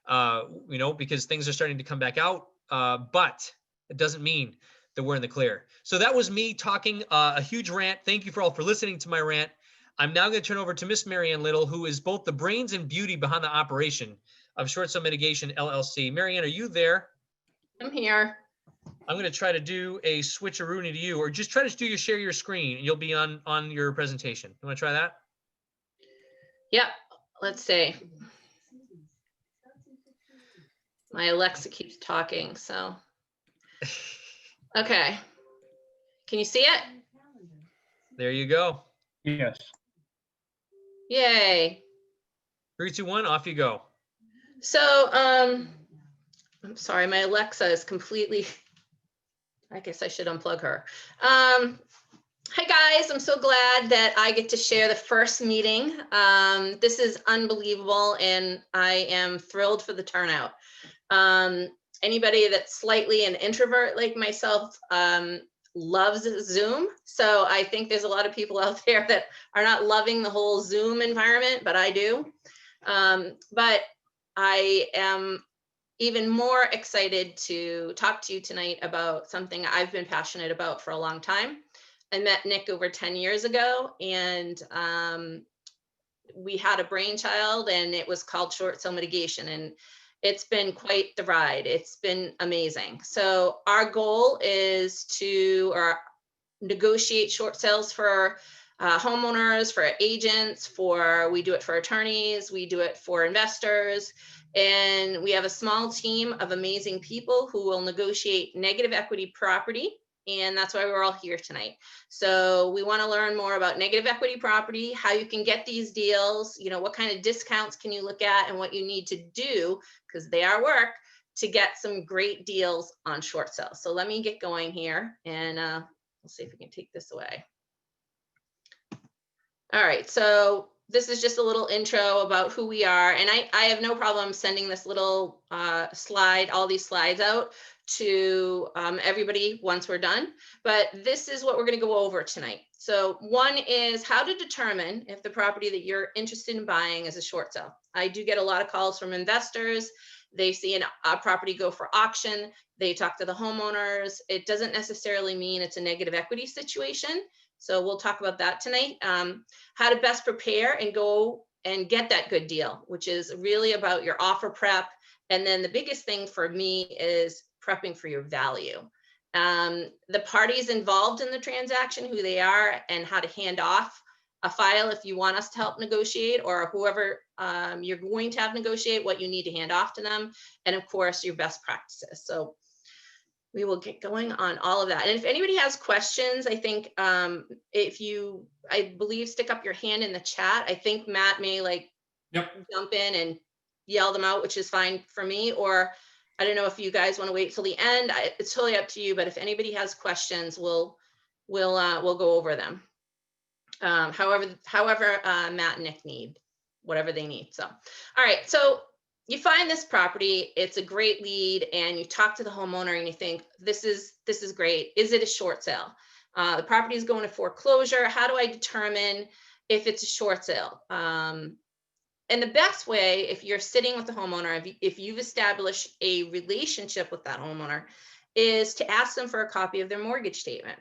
Speaker 1: because things are starting to come back out. But it doesn't mean that we're in the clear. So that was me talking a huge rant. Thank you for all for listening to my rant. I'm now going to turn over to Miss Maryann Little, who is both the brains and beauty behind the operation of Short Sale Mitigation LLC. Maryann, are you there?
Speaker 4: I'm here.
Speaker 1: I'm going to try to do a switcheroo to you, or just try to share your screen, and you'll be on your presentation. You want to try that?
Speaker 4: Yep. Let's see. My Alexa keeps talking, so. Okay. Can you see it?
Speaker 1: There you go.
Speaker 2: Yes.
Speaker 4: Yay.
Speaker 1: 3, 2, 1, off you go.
Speaker 4: So, I'm sorry, my Alexa is completely, I guess I should unplug her. Hi guys, I'm so glad that I get to share the first meeting. This is unbelievable and I am thrilled for the turnout. Anybody that's slightly an introvert like myself loves Zoom. So I think there's a lot of people out there that are not loving the whole Zoom environment, but I do. But I am even more excited to talk to you tonight about something I've been passionate about for a long time. I met Nick over 10 years ago and we had a brainchild and it was called Short Sale Mitigation, and it's been quite the ride. It's been amazing. So our goal is to negotiate short sales for homeowners, for agents, we do it for attorneys, we do it for investors. And we have a small team of amazing people who will negotiate negative equity property. And that's why we're all here tonight. So we want to learn more about negative equity property, how you can get these deals, you know, what kind of discounts can you look at and what you need to do, because they are work, to get some great deals on short sales. So let me get going here and we'll see if we can take this away. All right, so this is just a little intro about who we are. And I have no problem sending this little slide, all these slides out to everybody once we're done. But this is what we're going to go over tonight. So one is how to determine if the property that you're interested in buying is a short sale. I do get a lot of calls from investors. They see a property go for auction. They talk to the homeowners. It doesn't necessarily mean it's a negative equity situation. So we'll talk about that tonight. How to best prepare and go and get that good deal, which is really about your offer prep. And then the biggest thing for me is prepping for your value. The parties involved in the transaction, who they are, and how to hand off a file if you want us to help negotiate, or whoever you're going to have negotiate, what you need to hand off to them. And of course, your best practices. So we will get going on all of that. And if anybody has questions, I think if you, I believe, stick up your hand in the chat. I think Matt may jump in and yell them out, which is fine for me. Or I don't know if you guys want to wait till the end. It's totally up to you. But if anybody has questions, we'll go over them. However, Matt and Nick need, whatever they need. So, all right. So you find this property, it's a great lead, and you talk to the homeowner and you think, this is great. Is it a short sale? The property is going to foreclosure. How do I determine if it's a short sale? And the best way, if you're sitting with the homeowner, if you've established a relationship with that homeowner, is to ask them for a copy of their mortgage statement.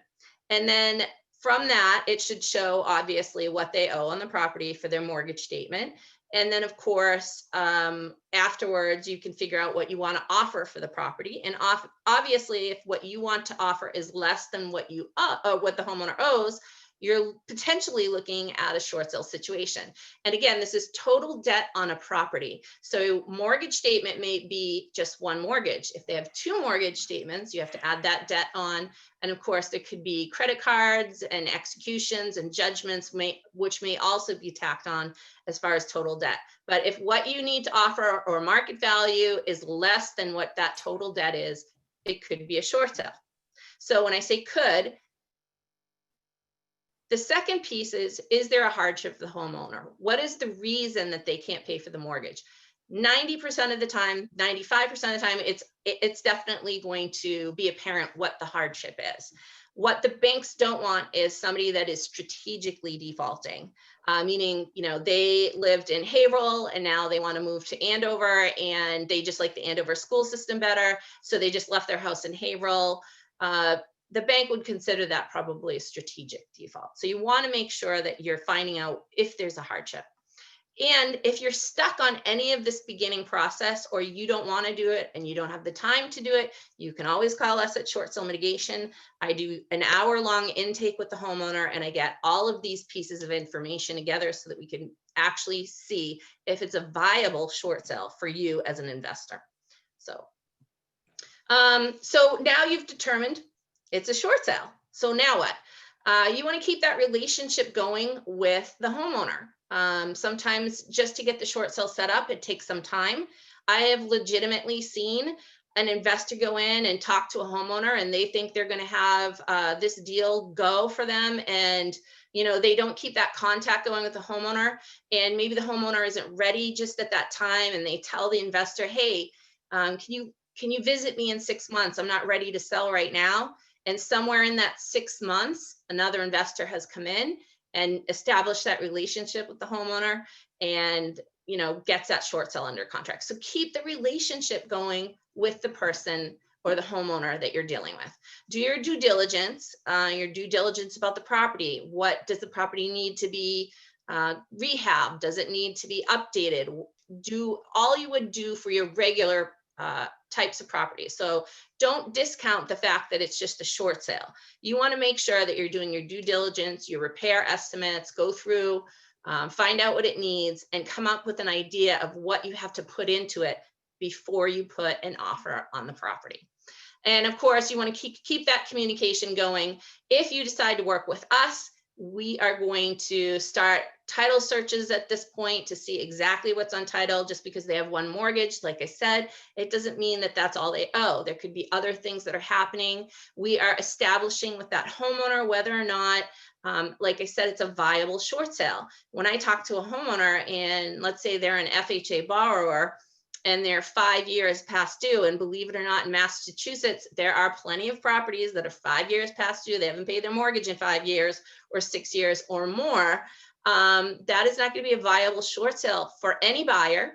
Speaker 4: And then from that, it should show obviously what they owe on the property for their mortgage statement. And then of course, afterwards, you can figure out what you want to offer for the property. And obviously, if what you want to offer is less than what what the homeowner owes, you're potentially looking at a short sale situation. And again, this is total debt on a property. So mortgage statement may be just one mortgage. If they have two mortgage statements, you have to add that debt on. And of course, there could be credit cards and executions and judgments, which may also be tacked on as far as total debt. But if what you need to offer or market value is less than what that total debt is, it could be a short sale. So when I say could, the second piece is there a hardship for the homeowner? What is the reason that they can't pay for the mortgage? 90% of the time, 95% of the time, it's definitely going to be apparent what the hardship is. What the banks don't want is somebody that is strategically defaulting, meaning, you know, they lived in Haverhill and now they want to move to Andover and they just like the Andover school system better. So they just left their house in Haverhill. The bank would consider that probably a strategic default. So you want to make sure that you're finding out if there's a hardship. And if you're stuck on any of this beginning process, or you don't want to do it and you don't have the time to do it, you can always call us at Short Sale Mitigation. I do an hour-long intake with the homeowner and I get all of these pieces of information together so that we can actually see if it's a viable short sale for you as an investor. So now you've determined it's a short sale. So now what? You want to keep that relationship going with the homeowner. Sometimes just to get the short sale set up, it takes some time. I have legitimately seen an investor go in and talk to a homeowner and they think they're going to have this deal go for them, and they don't keep that contact going with the homeowner, and maybe the homeowner isn't ready just at that time, and they tell the investor, hey, can you visit me in 6 months? I'm not ready to sell right now. And somewhere in that 6 months, another investor has come in and established that relationship with the homeowner and gets that short sale under contract. So keep the relationship going with the person or the homeowner that you're dealing with. Do your due diligence about the property. What does the property need to be rehabbed? Does it need to be updated? Do all you would do for your regular types of property. So don't discount the fact that it's just a short sale. You want to make sure that you're doing your due diligence, your repair estimates, go through, find out what it needs, and come up with an idea of what you have to put into it before you put an offer on the property. And of course, you want to keep that communication going. If you decide to work with us, we are going to start title searches at this point to see exactly what's on title. Just because they have one mortgage, like I said, it doesn't mean that that's all they owe. There could be other things that are happening. We are establishing with that homeowner whether or not, like I said, it's a viable short sale. When I talk to a homeowner and let's say they're an FHA borrower, and they're 5 years past due. And believe it or not, in Massachusetts, there are plenty of properties that are 5 years past due. They haven't paid their mortgage in 5 years or 6 years or more. That is not going to be a viable short sale for any buyer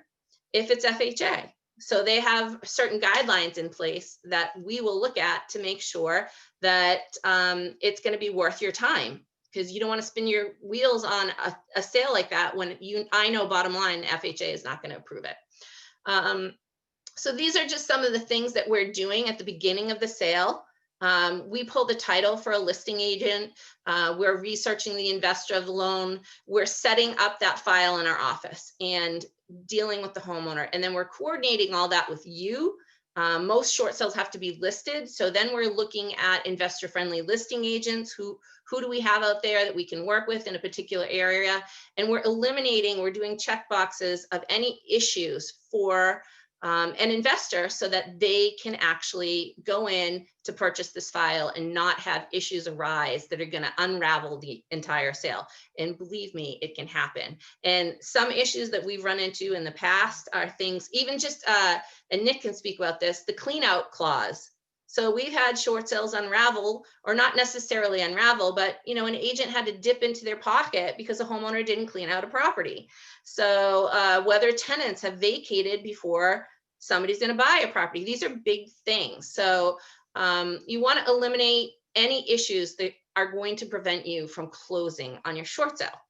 Speaker 4: if it's FHA. So they have certain guidelines in place that we will look at to make sure that it's going to be worth your time, because you don't want to spin your wheels on a sale like that when I know bottom line FHA is not going to approve it. So these are just some of the things that we're doing at the beginning of the sale. We pull the title for a listing agent. We're researching the investor of the loan. We're setting up that file in our office and dealing with the homeowner. And then we're coordinating all that with you. Most short sales have to be listed. So then we're looking at investor-friendly listing agents. Who do we have out there that we can work with in a particular area? And we're doing check boxes of any issues for an investor so that they can actually go in to purchase this file and not have issues arise that are going to unravel the entire sale. And believe me, it can happen. And some issues that we've run into in the past are things, even just, and Nick can speak about this, the clean out clause. So we've had short sales unravel, or not necessarily unravel, but an agent had to dip into their pocket because a homeowner didn't clean out a property. So whether tenants have vacated before somebody's going to buy a property, these are big things. So you want to eliminate any issues that are going to prevent you from closing on your short sale.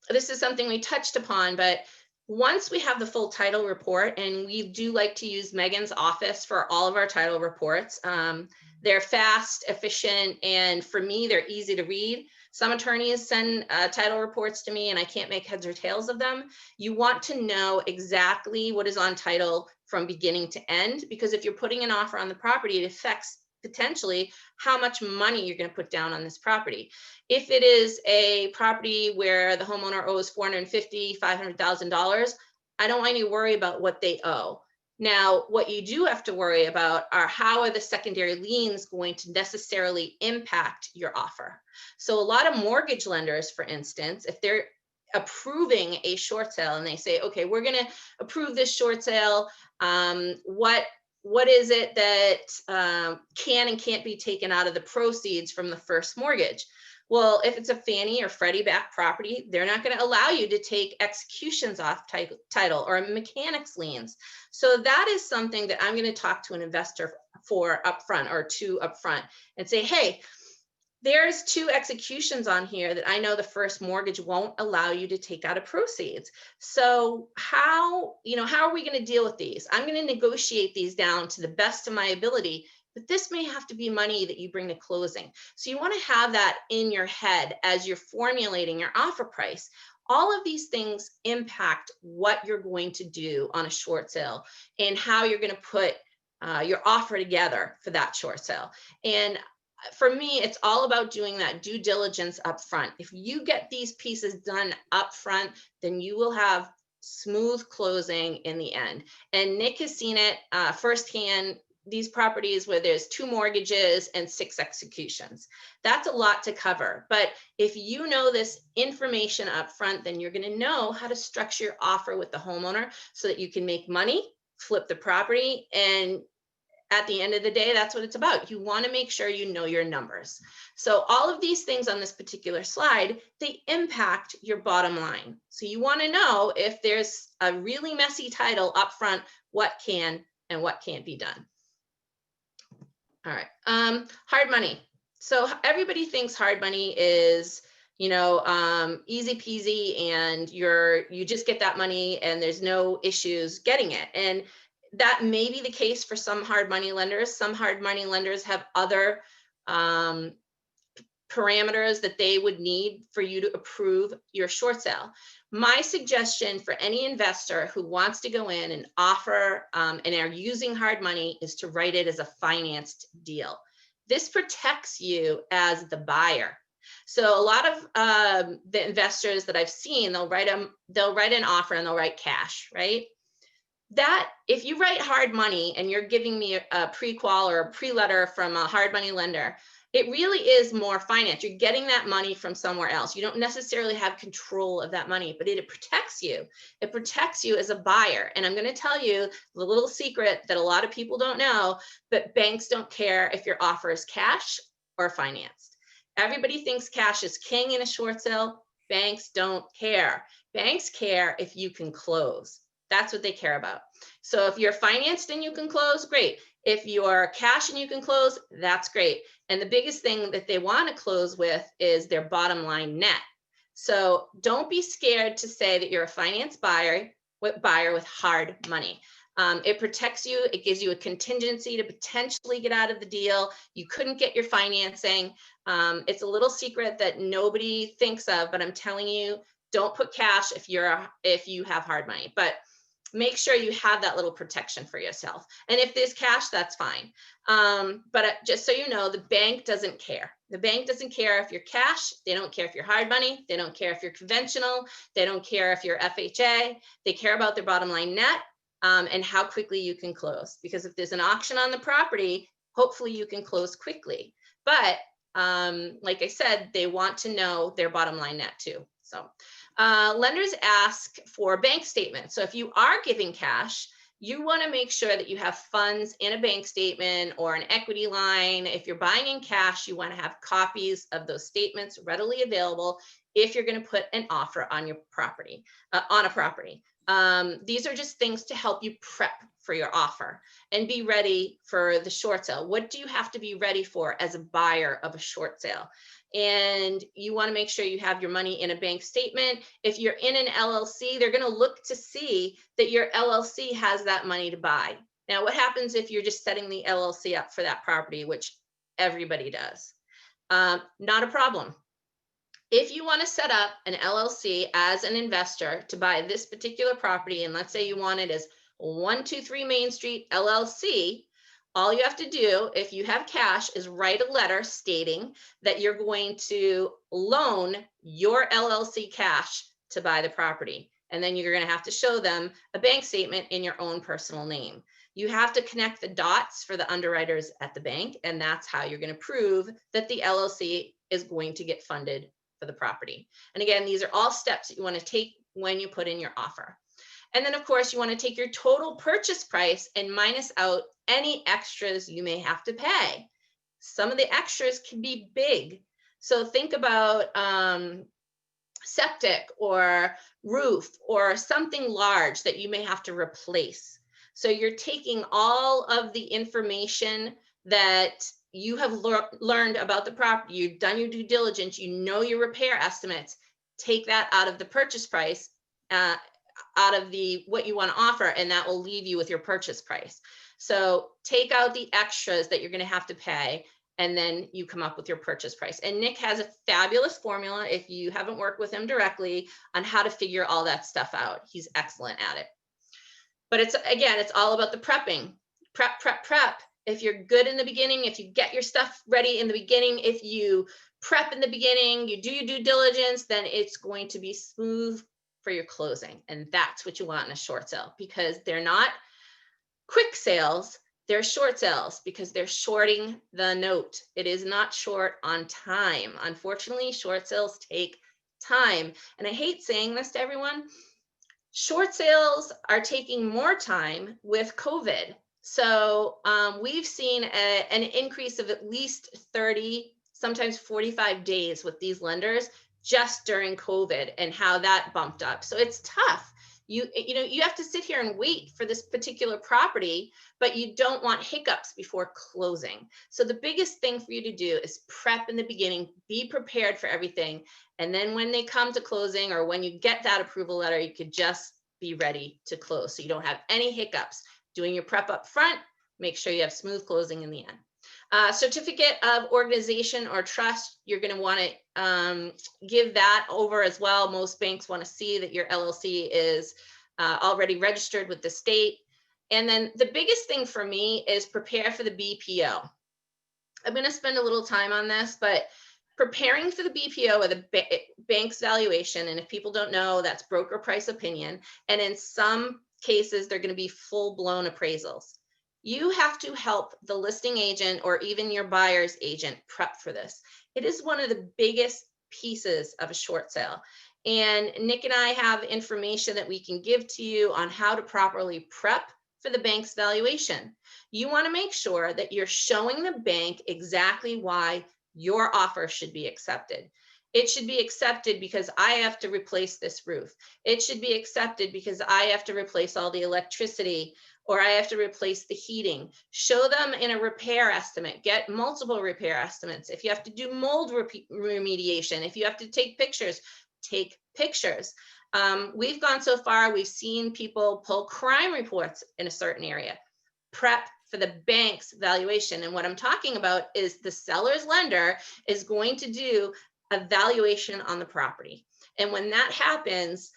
Speaker 4: This is something we touched upon, but once we have the full title report, and we do like to use Megan's office for all of our title reports, they're fast, efficient, and for me, they're easy to read. Some attorneys send title reports to me and I can't make heads or tails of them. You want to know exactly what is on title from beginning to end, because if you're putting an offer on the property, it affects potentially how much money you're going to put down on this property. If it is a property where the homeowner owes $450,000, $500,000, I don't want you to worry about what they owe. Now, what you do have to worry about are how are the secondary liens going to necessarily impact your offer. So a lot of mortgage lenders, for instance, if they're approving a short sale and they say, okay, we're going to approve this short sale, what is it that can and can't be taken out of the proceeds from the first mortgage? Well, if it's a Fannie or Freddie backed property, they're not going to allow you to take executions off title or mechanics liens. So that is something that I'm going to talk to an investor for upfront, or two upfront, and say, hey, there's 2 executions on here that I know the first mortgage won't allow you to take out of proceeds. So how are we going to deal with these? I'm going to negotiate these down to the best of my ability, but this may have to be money that you bring to closing. So you want to have that in your head as you're formulating your offer price. All of these things impact what you're going to do on a short sale and how you're going to put your offer together for that short sale. And for me, it's all about doing that due diligence up front. If you get these pieces done up front, then you will have smooth closing in the end. And Nick has seen it firsthand, these properties where there's 2 mortgages and 6 executions. That's a lot to cover. But if you know this information up front, then you're going to know how to structure your offer with the homeowner so that you can make money, flip the property, and at the end of the day, that's what it's about. You want to make sure you know your numbers. So all of these things on this particular slide, they impact your bottom line. So you want to know if there's a really messy title up front, what can and what can't be done. All right, hard money. So everybody thinks hard money is, you know, easy peasy, and you just get that money and there's no issues getting it. And that may be the case for some hard money lenders. Some hard money lenders have other parameters that they would need for you to approve your short sale. My suggestion for any investor who wants to go in and offer and are using hard money is to write it as a financed deal. This protects you as the buyer. So a lot of the investors that I've seen, they'll write an offer and they'll write cash, right? That if you write hard money and you're giving me a pre-qual or a pre-letter from a hard money lender, it really is more finance. You're getting that money from somewhere else. You don't necessarily have control of that money, but it protects you. It protects you as a buyer. And I'm going to tell you the little secret that a lot of people don't know, but banks don't care if your offer is cash or financed. Everybody thinks cash is king in a short sale. Banks don't care. Banks care if you can close. That's what they care about. So if you're financed and you can close, great. If you're cash and you can close, that's great. And the biggest thing that they want to close with is their bottom line net. So don't be scared to say that you're a finance buyer with hard money. It protects you. It gives you a contingency to potentially get out of the deal. You couldn't get your financing. It's a little secret that nobody thinks of, but I'm telling you, don't put cash if you have hard money. But make sure you have that little protection for yourself. And if there's cash, that's fine. But just so you know, the bank doesn't care. The bank doesn't care if you're cash. They don't care if you're hard money. They don't care if you're conventional. They don't care if you're FHA. They care about their bottom line net and how quickly you can close. Because if there's an auction on the property, hopefully you can close quickly. But like I said, they want to know their bottom line net too. So lenders ask for bank statements. So if you are giving cash, you want to make sure that you have funds in a bank statement or an equity line. If you're buying in cash, you want to have copies of those statements readily available if you're going to put an offer on your property, on a property. These are just things to help you prep for your offer and be ready for the short sale. What do you have to be ready for as a buyer of a short sale? And you want to make sure you have your money in a bank statement. If you're in an LLC, they're going to look to see that your LLC has that money to buy. Now, what happens if you're just setting the LLC up for that property, which everybody does? Not a problem. If you want to set up an LLC as an investor to buy this particular property, and let's say you want it as 123 Main Street LLC, all you have to do, if you have cash, is write a letter stating that you're going to loan your LLC cash to buy the property. And then you're going to have to show them a bank statement in your own personal name. You have to connect the dots for the underwriters at the bank, and that's how you're going to prove that the LLC is going to get funded for the property. And again, these are all steps that you want to take when you put in your offer. And then of course you want to take your total purchase price and minus out any extras you may have to pay. Some of the extras can be big. So think about septic or roof or something large that you may have to replace. So you're taking all of the information that you have learned about the property, you've done your due diligence, you know your repair estimates, take that out of the purchase price, out of what you want to offer, and that will leave you with your purchase price. So take out the extras that you're going to have to pay, and then you come up with your purchase price. And Nick has a fabulous formula, if you haven't worked with him directly, on how to figure all that stuff out. He's excellent at it. But it's all about the prepping. Prep, prep, prep. if you're good in the beginning, if you get your stuff ready in the beginning, if you prep in the beginning, you do your due diligence, then it's going to be smooth for your closing. And that's what you want in a short sale, because they're not quick sales, they're short sales, because they're shorting the note. It is not short on time. Unfortunately, short sales take time. And I hate saying this to everyone. Short sales are taking more time with COVID. So we've seen an increase of at least 30, sometimes 45 days with these lenders just during COVID, and how that bumped up. So it's tough. You know, you have to sit here and wait for this particular property, but you don't want hiccups before closing. So the biggest thing for you to do is prep in the beginning, be prepared for everything. And then when they come to closing, or when you get that approval letter, you could just be ready to close. So you don't have any hiccups. Doing your prep up front, make sure you have smooth closing in the end. Certificate of organization or trust, you're going to want to give that over as well. Most banks want to see that your LLC is already registered with the state. And then the biggest thing for me is prepare for the BPO. I'm going to spend a little time on this, but preparing for the BPO, or the bank's valuation, and if people don't know, that's broker price opinion. And in some cases, they're going to be full-blown appraisals. You have to help the listing agent or even your buyer's agent prep for this. It is one of the biggest pieces of a short sale. And Nick and I have information that we can give to you on how to properly prep for the bank's valuation. You want to make sure that you're showing the bank exactly why your offer should be accepted. It should be accepted because I have to replace this roof. It should be accepted because I have to replace all the electricity, or I have to replace the heating. Show them in a repair estimate. Get multiple repair estimates. If you have to do mold remediation, if you have to take pictures, take pictures. We've gone so far, we've seen people pull crime reports in a certain area. Prep for the bank's valuation. And what I'm talking about is the seller's lender is going to do a valuation on the property. And when that happens,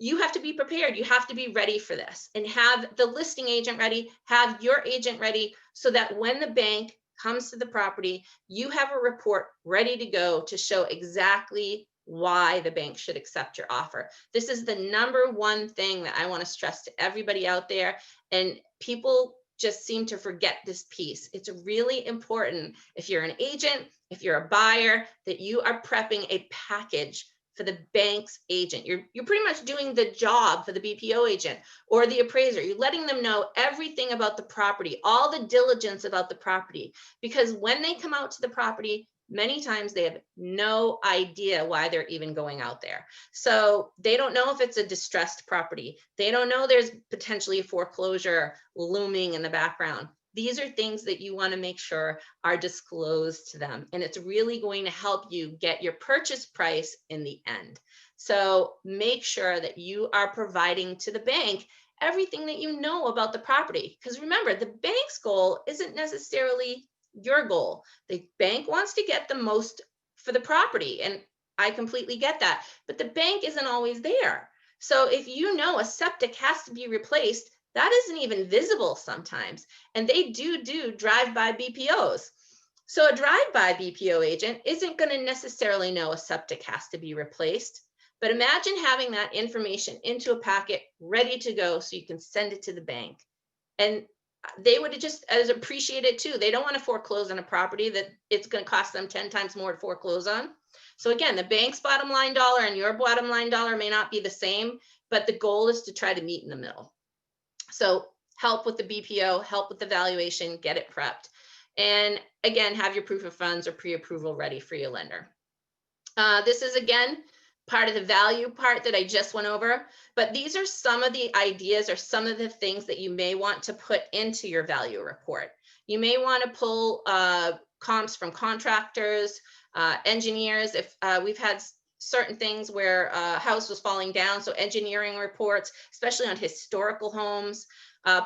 Speaker 4: you have to be prepared. You have to be ready for this, and have the listing agent ready, have your agent ready, so that when the bank comes to the property, you have a report ready to go to show exactly why the bank should accept your offer. This is the number one thing that I want to stress to everybody out there. And people just seem to forget this piece. It's really important, if you're an agent, if you're a buyer, that you are prepping a package for the bank's agent. You're pretty much doing the job for the BPO agent or the appraiser. You're letting them know everything about the property, all the diligence about the property, because when they come out to the property, many times they have no idea why they're even going out there. So they don't know if it's a distressed property. They don't know there's potentially a foreclosure looming in the background. These are things that you want to make sure are disclosed to them. And it's really going to help you get your purchase price in the end. So make sure that you are providing to the bank everything that you know about the property. Because remember, the bank's goal isn't necessarily your goal. The bank wants to get the most for the property, and I completely get that, but the bank isn't always there. So if you know a septic has to be replaced, that isn't even visible sometimes, and they do drive-by BPOs. So a drive-by BPO agent isn't going to necessarily know a septic has to be replaced, but imagine having that information into a packet ready to go so you can send it to the bank. And they would just as appreciate it too. They don't want to foreclose on a property that it's going to cost them 10 times more to foreclose on. So again, the bank's bottom line dollar and your bottom line dollar may not be the same, but the goal is to try to meet in the middle. So help with the BPO, help with the valuation, get it prepped. And again, have your proof of funds or pre-approval ready for your lender. This is again, part of the value part that I just went over, but these are some of the ideas or some of the things that you may want to put into your value report. You may want to pull comps from contractors, engineers. If we've had certain things where a house was falling down, so engineering reports, especially on historical homes,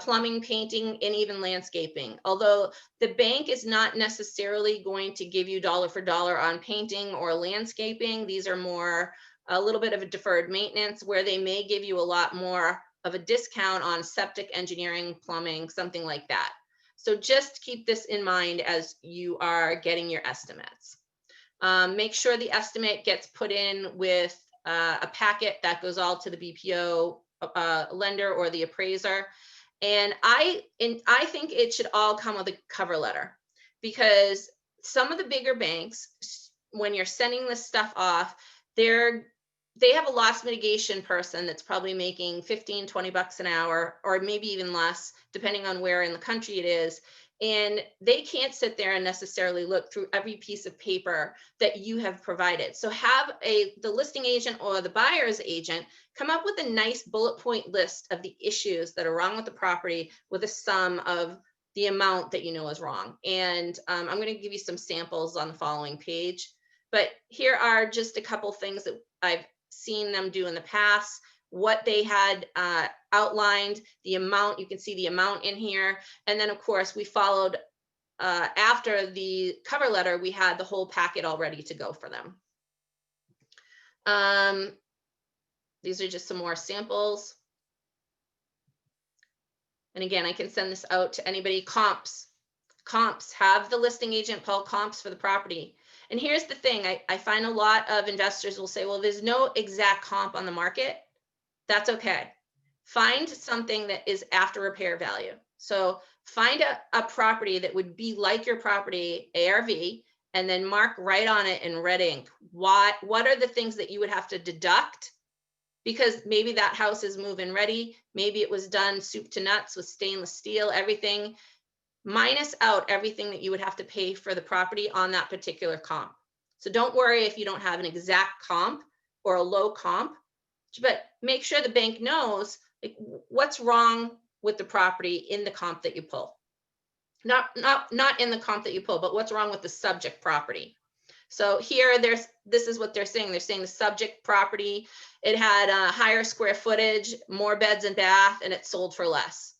Speaker 4: plumbing, painting, and even landscaping. Although the bank is not necessarily going to give you dollar for dollar on painting or landscaping, these are more a little bit of a deferred maintenance where they may give you a lot more of a discount on septic, engineering, plumbing, something like that. So just keep this in mind as you are getting your estimates. Make sure the estimate gets put in with a packet that goes all to the BPO lender or the appraiser. And I think it should all come with a cover letter, because some of the bigger banks, when you're sending this stuff off, they have a loss mitigation person that's probably making 15, 20 bucks an hour, or maybe even less, depending on where in the country it is. And they can't sit there and necessarily look through every piece of paper that you have provided. So have the listing agent or the buyer's agent come up with a nice bullet point list of the issues that are wrong with the property, with a sum of the amount that you know is wrong. And I'm going to give you some samples on the following page. But here are just a couple things that I've seen them do in the past, what they had outlined, the amount. You can see the amount in here. And then, of course, we followed after the cover letter, we had the whole packet all ready to go for them. These are just some more samples. And again, I can send this out to anybody. Comps, have the listing agent pull comps for the property. And here's the thing, I find a lot of investors will say, well, there's no exact comp on the market. That's okay. Find something that is after repair value. So find a property that would be like your property ARV, and then mark right on it in red ink. What are the things that you would have to deduct? Because maybe that house is move-in ready. Maybe it was done soup to nuts with stainless steel, everything. Minus out everything that you would have to pay for the property on that particular comp. So don't worry if you don't have an exact comp or a low comp, but make sure the bank knows like what's wrong with the property in the comp that you pull. Not in the comp that you pull, but what's wrong with the subject property. So here, this is what they're saying. They're saying the subject property, it had a higher square footage, more beds and bath, and it sold for less.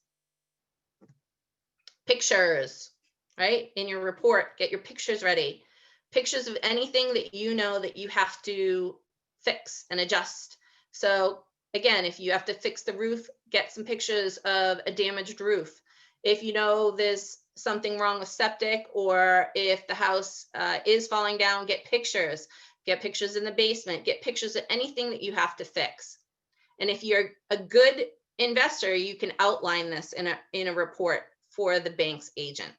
Speaker 4: Pictures, right? In your report, get your pictures ready. Pictures of anything that you know that you have to fix and adjust. So again, if you have to fix the roof, get some pictures of a damaged roof. If you know there's something wrong with septic, or if the house is falling down, get pictures in the basement, get pictures of anything that you have to fix. And if you're a good investor, you can outline this in a report for the bank's agent.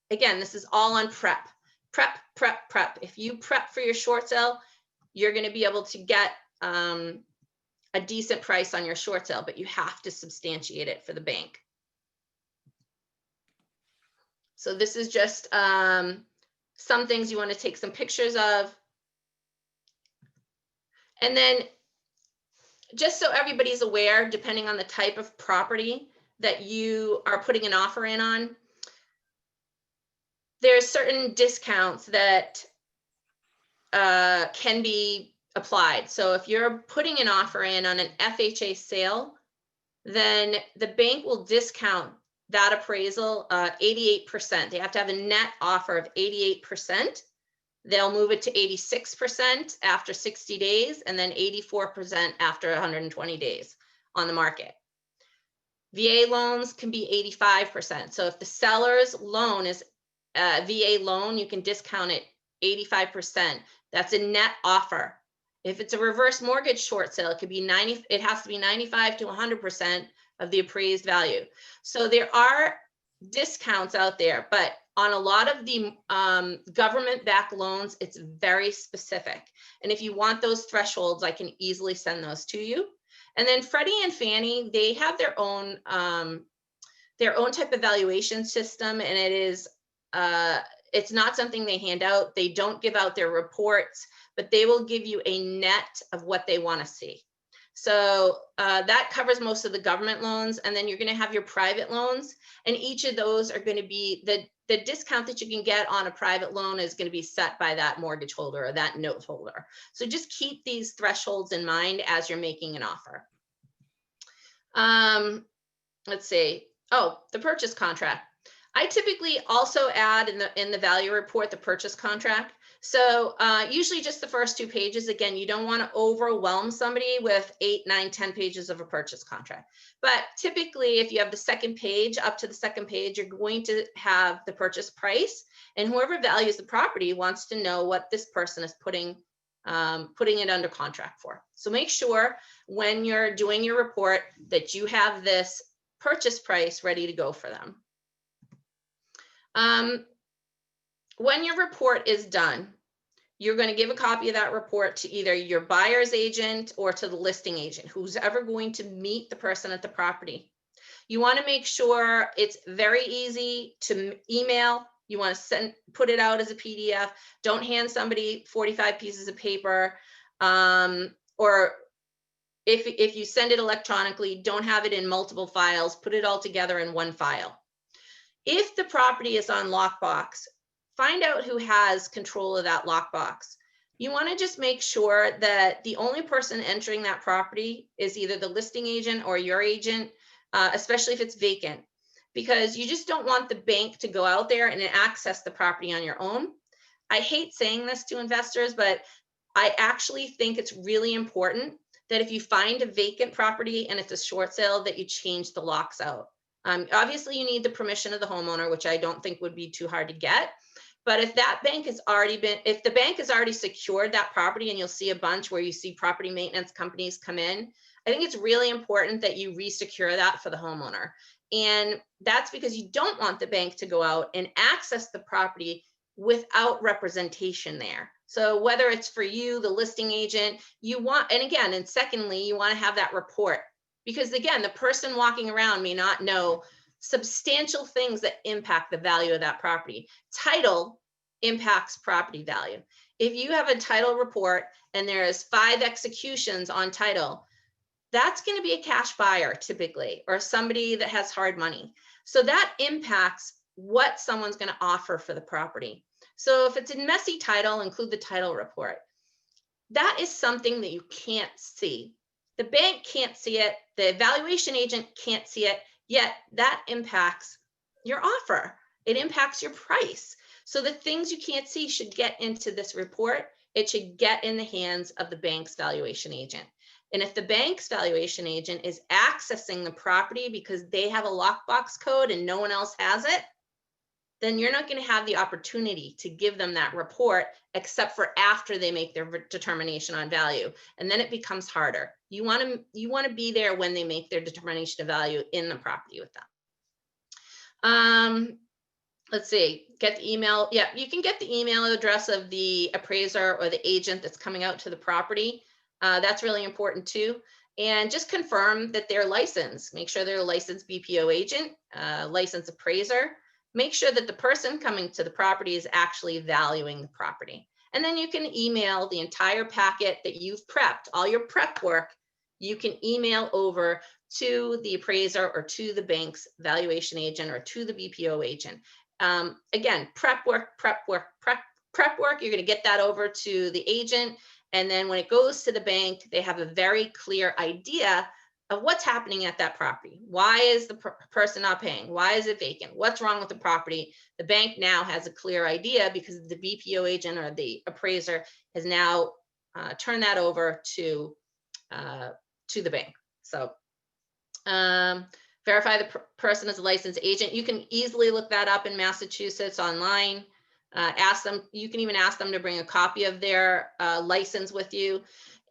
Speaker 4: Again, this is all on prep. If you prep for your short sale, you're going to be able to get a decent price on your short sale, but you have to substantiate it for the bank. So this is just some things you want to take some pictures of. And then just so everybody's aware, depending on the type of property that you are putting an offer in on, there's certain discounts that can be applied. So if you're putting an offer in on an FHA sale, then the bank will discount that appraisal 88%. They have to have a net offer of 88%. They'll move it to 86% after 60 days, and then 84% after 120 days on the market. VA loans can be 85%. So if the seller's loan is a VA loan, you can discount it 85%. That's a net offer. If it's a reverse mortgage short sale, it could be 90. It has to be 95 to 100% of the appraised value. So there are discounts out there, but on a lot of the government-backed loans, it's very specific. And if you want those thresholds, I can easily send those to you. And then Freddie and Fannie, they have their own type of valuation system, and it is it's not something they hand out. They don't give out their reports, but they will give you a net of what they want to see. So that covers most of the government loans, and then you're going to have your private loans, and each of those are going to be the discount that you can get on a private loan is going to be set by that mortgage holder or that note holder. So just keep these thresholds in mind as you're making an offer. Let's see. Oh, the purchase contract. I typically also add in the value report the purchase contract. So usually just the first 2 pages. Again, you don't want to overwhelm somebody with 8, 9, 10 pages of a purchase contract. But typically, if you have the second page, up to the second page, you're going to have the purchase price, and whoever values the property wants to know what this person is putting it under contract for. So make sure when you're doing your report that you have this purchase price ready to go for them. When your report is done, you're going to give a copy of that report to either your buyer's agent or to the listing agent, who's ever going to meet the person at the property. You want to make sure it's very easy to email. You want to put it out as a PDF. Don't hand somebody 45 pieces of paper. Or if you send it electronically, don't have it in multiple files. Put it all together in one file. If the property is on lockbox, find out who has control of that lockbox. You want to just make sure that the only person entering that property is either the listing agent or your agent, especially if it's vacant, because you just don't want the bank to go out there and access the property on your own. I hate saying this to investors, but I actually think it's really important that if you find a vacant property and it's a short sale, that you change the locks out. Obviously, you need the permission of the homeowner, which I don't think would be too hard to get. But if that bank has already if the bank has already secured that property, and you'll see a bunch where you see property maintenance companies come in, I think it's really important that you re-secure that for the homeowner. And that's because you don't want the bank to go out and access the property without representation there. So whether it's for you, the listing agent, and secondly, you want to have that report. Because again, the person walking around may not know substantial things that impact the value of that property. Title impacts property value. If you have a title report and there's 5 executions on title, that's going to be a cash buyer typically, or somebody that has hard money. So that impacts what someone's going to offer for the property. So if it's in messy title, include the title report. That is something that you can't see. The bank can't see it. The evaluation agent can't see it, yet that impacts your offer. It impacts your price. So the things you can't see should get into this report. It should get in the hands of the bank's valuation agent. And if the bank's valuation agent is accessing the property because they have a lockbox code and no one else has it, then you're not going to have the opportunity to give them that report except for after they make their determination on value. And then it becomes harder. You want to be there when they make their determination of value in the property with them. Let's see, get the email. Yeah, you can get the email address of the appraiser or the agent that's coming out to the property. That's really important too. And just confirm that they're licensed. Make sure they're a licensed BPO agent, licensed appraiser. Make sure that the person coming to the property is actually valuing the property. And then you can email the entire packet that you've prepped, all your prep work, you can email over to the appraiser or to the bank's valuation agent or to the BPO agent. Again, prep work, you're gonna get that over to the agent. And then when it goes to the bank, they have a very clear idea of what's happening at that property. Why is the person not paying? Why is it vacant? What's wrong with the property? The bank now has a clear idea because the BPO agent or the appraiser has now turned that over to the bank. So verify the person is a licensed agent. You can easily look that up in Massachusetts online. You can even ask them to bring a copy of their license with you,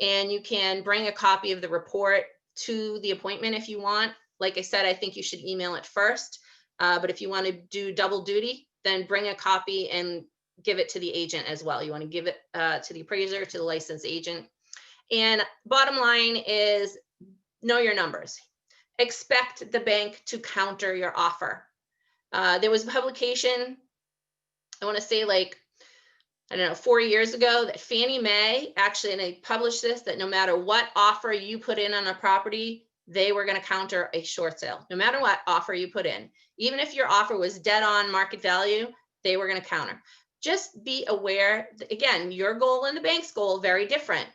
Speaker 4: and you can bring a copy of the report to the appointment if you want. Like I said, I think you should email it first, but if you want to do double duty, then bring a copy and give it to the agent as well. You want to give it to the appraiser, to the licensed agent. And bottom line is know your numbers. Expect the bank to counter your offer. There was a publication, I want to say like, I don't know, 4 years ago, that Fannie Mae actually, and they published this, that no matter what offer you put in on a property, they were going to counter a short sale. No matter what offer you put in, even if your offer was dead on market value, they were going to counter. Just be aware, again, your goal and the bank's goal, very different.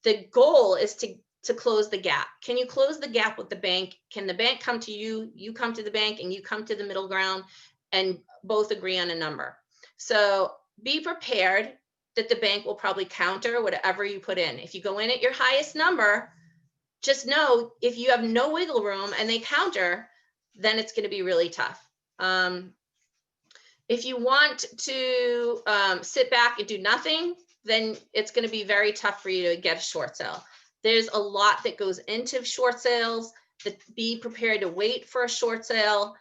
Speaker 4: The goal is to close the gap. Can you close the gap with the bank? Can the bank come to you, you come to the bank, and you come to the middle ground? and both agree on a number. So be prepared that the bank will probably counter whatever you put in. If you go in at your highest number, just know if you have no wiggle room and they counter, then it's going to be really tough. If you want to sit back and do nothing, then it's going to be very tough for you to get a short sale. There's a lot that goes into short sales. That be prepared to wait for a short sale.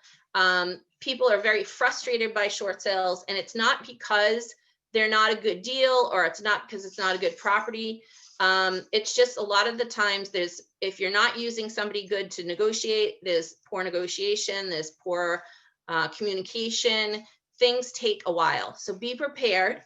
Speaker 4: People are very frustrated by short sales, and it's not because they're not a good deal, or it's not because it's not a good property. It's just a lot of the times if you're not using somebody good to negotiate, there's poor negotiation, there's poor communication. Things take a while. So be prepared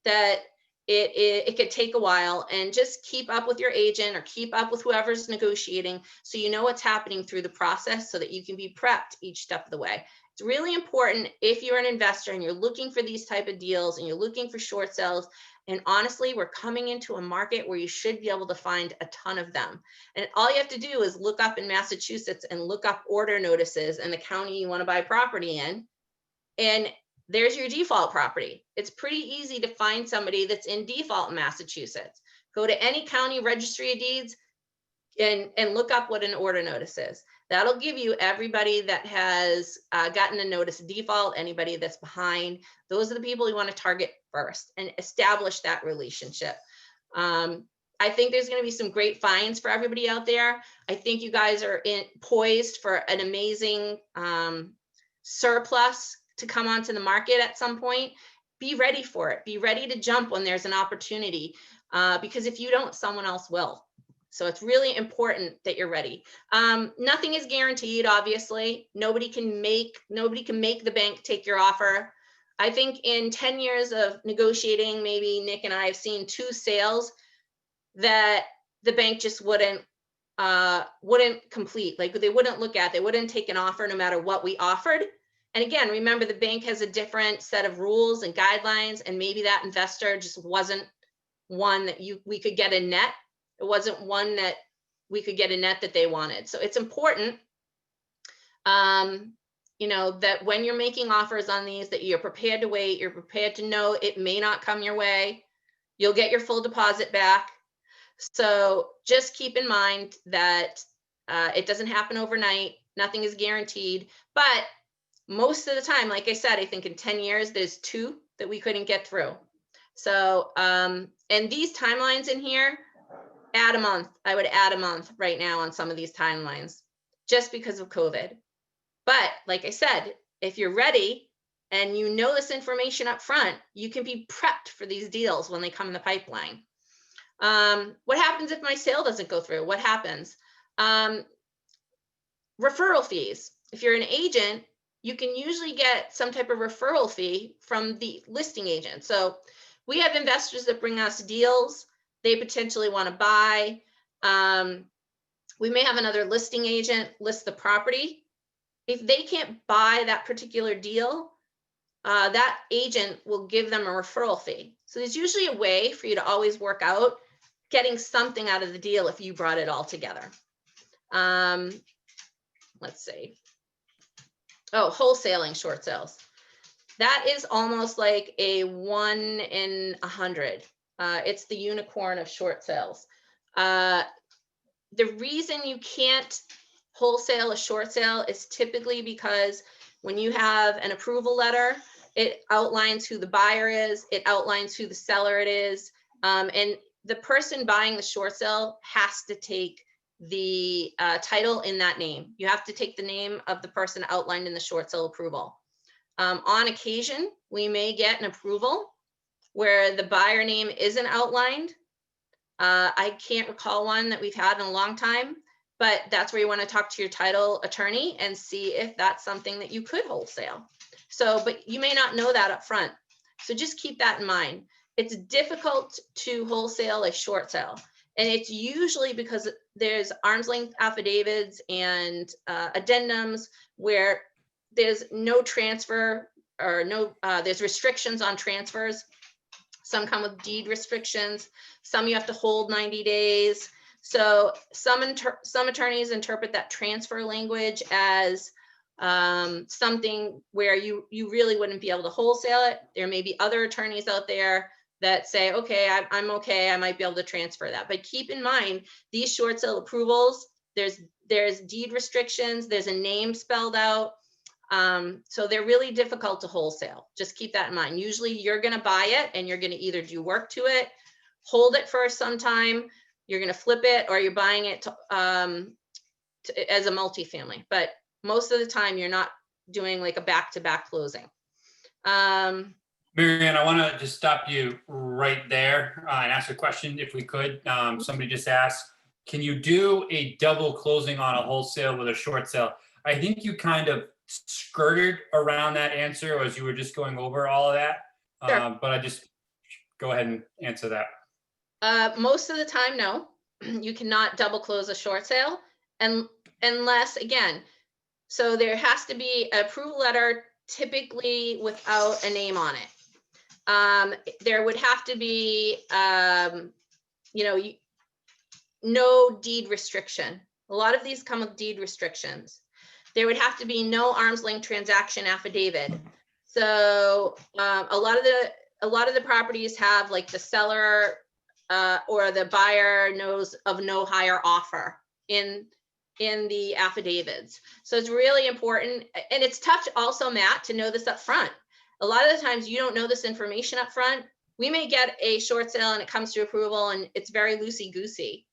Speaker 4: that it could take a while, and just keep up with your agent or keep up with whoever's negotiating so you know what's happening through the process so that you can be prepped each step of the way. It's really important if you're an investor and you're looking for these type of deals and you're looking for short sales. And honestly, we're coming into a market where you should be able to find a ton of them. And all you have to do is look up in Massachusetts and look up order notices in the county you want to buy property in. And there's your default property. It's pretty easy to find somebody that's in default in Massachusetts. Go to any county registry of deeds and look up what an order notice is. That'll give you everybody that has gotten a notice of default, anybody that's behind. Those are the people you want to target first and establish that relationship. I think there's going to be some great finds for everybody out there. I think you guys are poised for an amazing surplus to come onto the market at some point. Be ready for it. Be ready to jump when there's an opportunity, because if you don't, someone else will. So it's really important that you're ready. Nothing is guaranteed, obviously. Nobody can make the bank take your offer. I think in 10 years of negotiating, maybe Nick and I have seen 2 sales that the bank just wouldn't complete. Like, they wouldn't look at, they wouldn't take an offer no matter what we offered. And again, remember, the bank has a different set of rules and guidelines, and maybe that investor just wasn't one that we could get a net. It wasn't one that we could get a net that they wanted. So it's important, that when you're making offers on these, that you're prepared to wait, you're prepared to know it may not come your way. You'll get your full deposit back. So just keep in mind that it doesn't happen overnight. Nothing is guaranteed, but most of the time, like I said, I think in 10 years, there's 2 that we couldn't get through. So, and these timelines in here, add a month. I would add a month right now on some of these timelines just because of COVID. But like I said, if you're ready and you know this information up front, you can be prepped for these deals when they come in the pipeline. What happens if my sale doesn't go through? What happens? Referral fees. If you're an agent, you can usually get some type of referral fee from the listing agent. So we have investors that bring us deals they potentially want to buy. We may have another listing agent list the property. If they can't buy that particular deal, that agent will give them a referral fee. So there's usually a way for you to always work out getting something out of the deal if you brought it all together. Let's see. Oh, wholesaling short sales. That is almost like a 1 in 100. It's the unicorn of short sales. The reason you can't wholesale a short sale is typically because when you have an approval letter, it outlines who the buyer is, it outlines who the seller it is, and the person buying the short sale has to take the title in that name. You have to take the name of the person outlined in the short sale approval. On occasion, we may get an approval where the buyer name isn't outlined. I can't recall one that we've had in a long time, but that's where you want to talk to your title attorney and see if that's something that you could wholesale. So, but you may not know that up front. So just keep that in mind. It's difficult to wholesale a short sale. And it's usually because there's arm's length affidavits and addendums where there's no transfer or no, there's restrictions on transfers. Some come with deed restrictions. Some you have to hold 90 days. So some attorneys interpret that transfer language as something where you really wouldn't be able to wholesale it. There may be other attorneys out there that say, okay, I'm okay, I might be able to transfer that. But keep in mind, these short sale approvals, there's deed restrictions, there's a name spelled out. So they're really difficult to wholesale. Just keep that in mind. Usually you're gonna buy it and you're gonna either do work to it, hold it for some time, you're gonna flip it, or you're buying it as a multifamily. But most of the time you're not doing like a back-to-back closing.
Speaker 3: Maryann, I want to just stop you right there and ask a question if we could. Somebody just asked, can you do a double closing on a wholesale with a short sale? I think you kind of skirted around that answer as you were just going over all of that.
Speaker 4: Sure.
Speaker 3: But I just go ahead and answer that.
Speaker 4: Most of the time, no, you cannot double close a short sale, and unless, again, so there has to be an approval letter, typically without a name on it. There would have to be, no deed restriction. A lot of these come with deed restrictions. There would have to be no arm's length transaction affidavit. So a lot of the properties have like the seller or the buyer knows of no higher offer in the affidavits. So it's really important, and it's tough also, Matt, to know this up front. A lot of the times you don't know this information up front. We may get a short sale and it comes to approval and it's very loosey-goosey.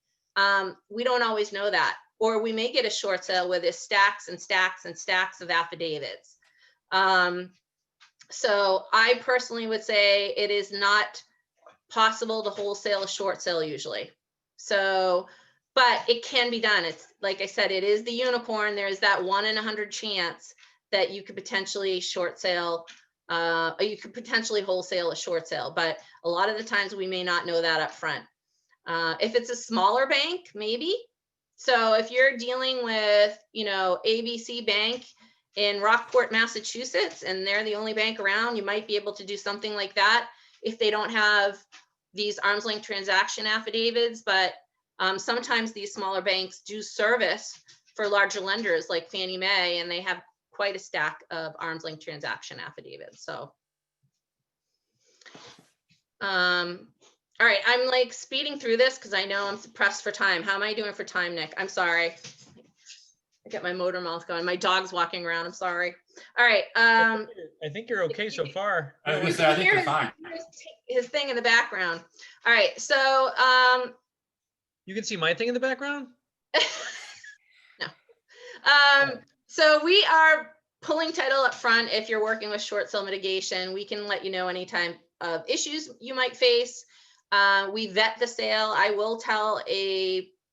Speaker 4: We don't always know that. Or we may get a short sale where there's stacks and stacks and stacks of affidavits. So I personally would say it is not possible to wholesale a short sale usually. So, but it can be done. It's like I said, it is the unicorn. There is that 1 in 100 chance that you could potentially short sale, or you could potentially wholesale a short sale. But a lot of the times we may not know that up front. If it's a smaller bank, maybe. So if you're dealing with, ABC Bank in Rockport, Massachusetts, and they're the only bank around, you might be able to do something like that if they don't have these arm's length transaction affidavits. But sometimes these smaller banks do service for larger lenders like Fannie Mae, and they have quite a stack of arm's length transaction affidavits. So, all right, I'm like speeding through this because I know I'm pressed for time. How am I doing for time, Nick? I'm sorry. I get my motor mouth going. My dog's walking around. I'm sorry. All right.
Speaker 1: I think you're okay so far.
Speaker 3: I was gonna say, I think you're fine.
Speaker 4: His thing in the background. All right. So
Speaker 1: you can see my thing in the background?
Speaker 4: No. So we are pulling title up front. If you're working with short sale mitigation, we can let you know anytime of issues you might face. We vet the sale. I will tell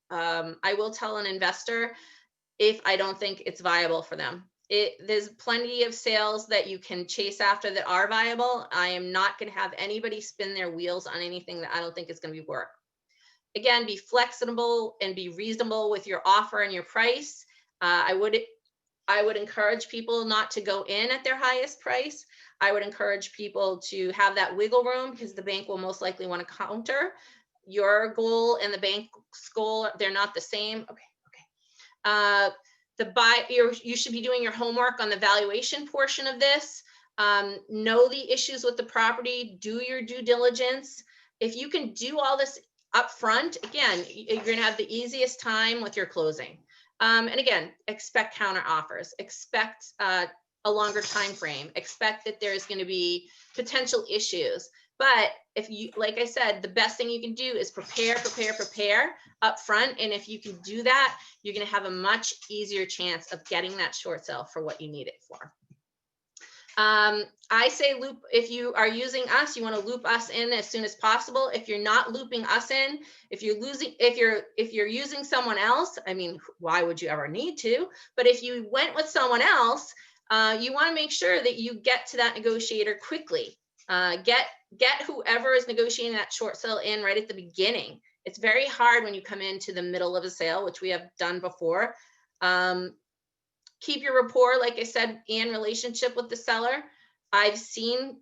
Speaker 4: an investor if I don't think it's viable for them. There's plenty of sales that you can chase after that are viable. I am not going to have anybody spin their wheels on anything that I don't think is going to be work. Again, be flexible and be reasonable with your offer and your price. I would encourage people not to go in at their highest price. I would encourage people to have that wiggle room because the bank will most likely want to counter. Your goal and the bank's goal, they're not the same. Okay. You should be doing your homework on the valuation portion of this. Know the issues with the property, do your due diligence. If you can do all this up front, again, you're going to have the easiest time with your closing. And again, expect counter offers, expect a longer time frame, expect that there's going to be potential issues. But if you, like I said, the best thing you can do is prepare up front. And if you can do that, you're going to have a much easier chance of getting that short sale for what you need it for. I say loop, if you are using us, you want to loop us in as soon as possible. If you're not looping us in, if you're using someone else, I mean, why would you ever need to? But if you went with someone else, you want to make sure that you get to that negotiator quickly. Get whoever is negotiating that short sale in right at the beginning. It's very hard when you come into the middle of a sale, which we have done before. Keep your rapport, like I said, and relationship with the seller. I've seen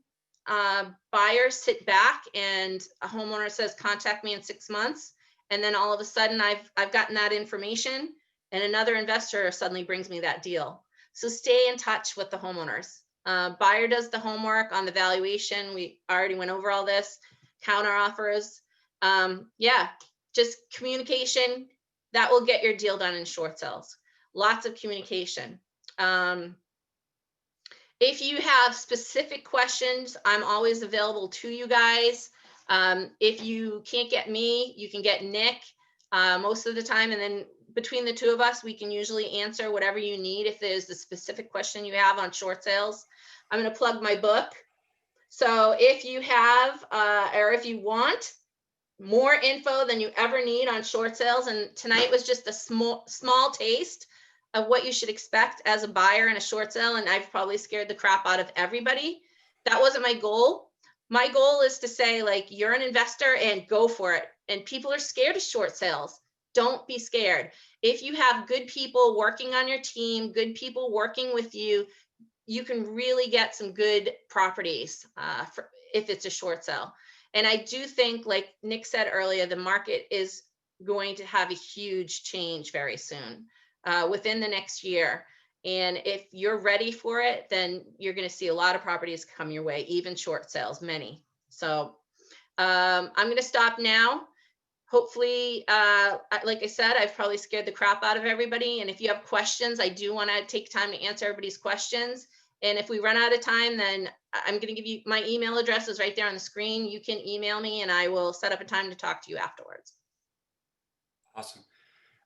Speaker 4: buyers sit back and a homeowner says, contact me in 6 months. And then all of a sudden I've gotten that information and another investor suddenly brings me that deal. So stay in touch with the homeowners. Buyer does the homework on the valuation. We already went over all this, counter offers. Yeah, just communication that will get your deal done in short sales. Lots of communication. If you have specific questions, I'm always available to you guys. If you can't get me, you can get Nick most of the time. And then between the two of us, we can usually answer whatever you need. If there's the specific question you have on short sales, I'm going to plug my book. So if you have, or if you want more info than you ever need on short sales, and tonight was just a small taste of what you should expect as a buyer in a short sale, and I've probably scared the crap out of everybody. That wasn't my goal. My goal is to say, like, you're an investor and go for it. And people are scared of short sales. Don't be scared. If you have good people working on your team, good people working with you, you can really get some good properties if it's a short sale. And I do think, like Nick said earlier, the market is going to have a huge change very soon, within the next year. And if you're ready for it, then you're going to see a lot of properties come your way, even short sales, many. So I'm going to stop now. Hopefully, like I said, I've probably scared the crap out of everybody. And if you have questions, I do want to take time to answer everybody's questions. And if we run out of time, then I'm going to give you my email address is right there on the screen. You can email me and I will set up a time to talk to you afterwards.
Speaker 3: Awesome.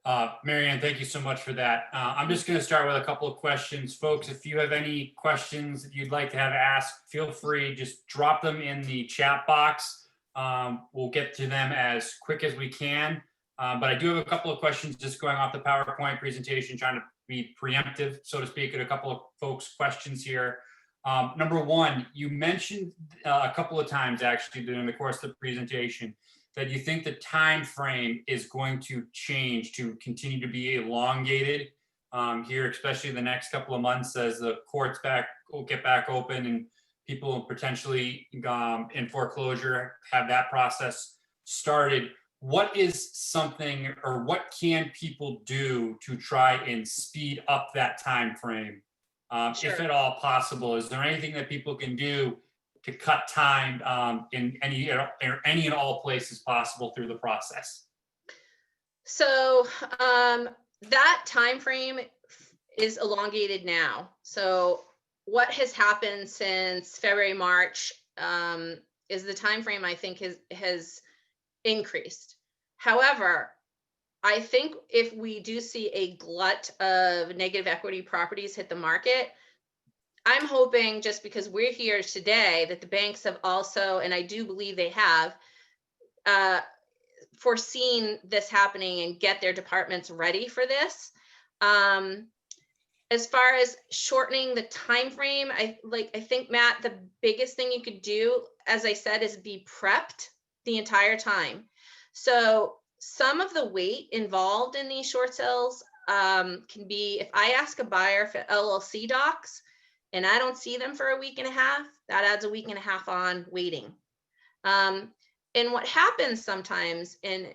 Speaker 3: Maryann, thank you so much for that. I'm just going to start with a couple of questions. Folks, if you have any questions that you'd like to have asked, feel free, just drop them in the chat box. We'll get to them as quick as we can. But I do have a couple of questions just going off the PowerPoint presentation, trying to be preemptive, so to speak, at a couple of folks' questions here. Number one, you mentioned a couple of times actually during the course of the presentation that you think the time frame is going to change, to continue to be elongated here, especially the next couple of months as the courts will get back open and people potentially in foreclosure have that process started. What is something, or what can people do to try and speed up that time frame,
Speaker 4: Sure.
Speaker 3: if at all possible? Is there anything that people can do to cut time in any and all places possible through the process?
Speaker 4: So that time frame is elongated now. So what has happened since February, March is the time frame I think has increased. However, I think if we do see a glut of negative equity properties hit the market, I'm hoping, just because we're here today, that the banks have also, and I do believe they have, foreseen this happening and get their departments ready for this. As far as shortening the time frame, I think, Matt, the biggest thing you could do, as I said, is be prepped the entire time. So some of the wait involved in these short sales can be, if I ask a buyer for LLC docs and I don't see them for a week and a half, that adds a week and a half on waiting. And what happens sometimes, and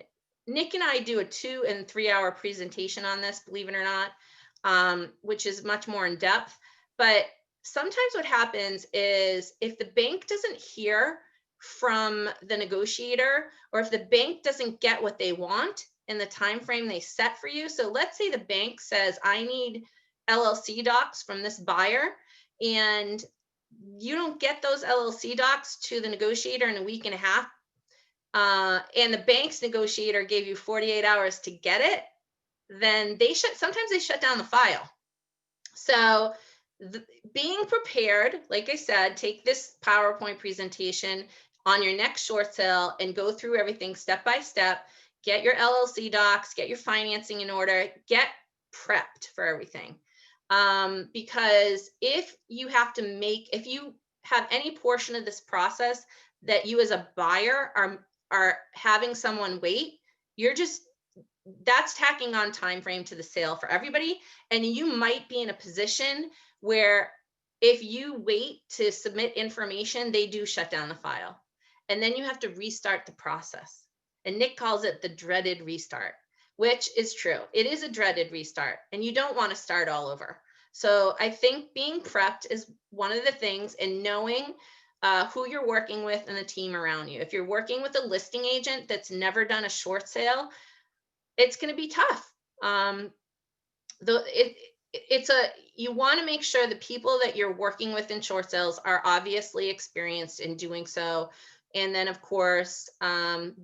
Speaker 4: Nick and I do a 2 and 3 hour presentation on this, believe it or not, which is much more in depth. But sometimes what happens is if the bank doesn't hear from the negotiator, or if the bank doesn't get what they want in the time frame they set for you. So let's say the bank says, I need LLC docs from this buyer, and you don't get those LLC docs to the negotiator in a week and a half, and the bank's negotiator gave you 48 hours to get it, then sometimes they shut down the file. So being prepared, like I said, take this PowerPoint presentation on your next short sale and go through everything step by step, get your LLC docs, get your financing in order, get prepped for everything. Because if you have any portion of this process that you as a buyer are having someone wait, that's tacking on time frame to the sale for everybody. And you might be in a position where if you wait to submit information, they do shut down the file. And then you have to restart the process. And Nick calls it the dreaded restart, which is true. It is a dreaded restart, and you don't want to start all over. So I think being prepped is one of the things, and knowing who you're working with and the team around you. If you're working with a listing agent that's never done a short sale, it's going to be tough. You want to make sure the people that you're working with in short sales are obviously experienced in doing so. And then of course,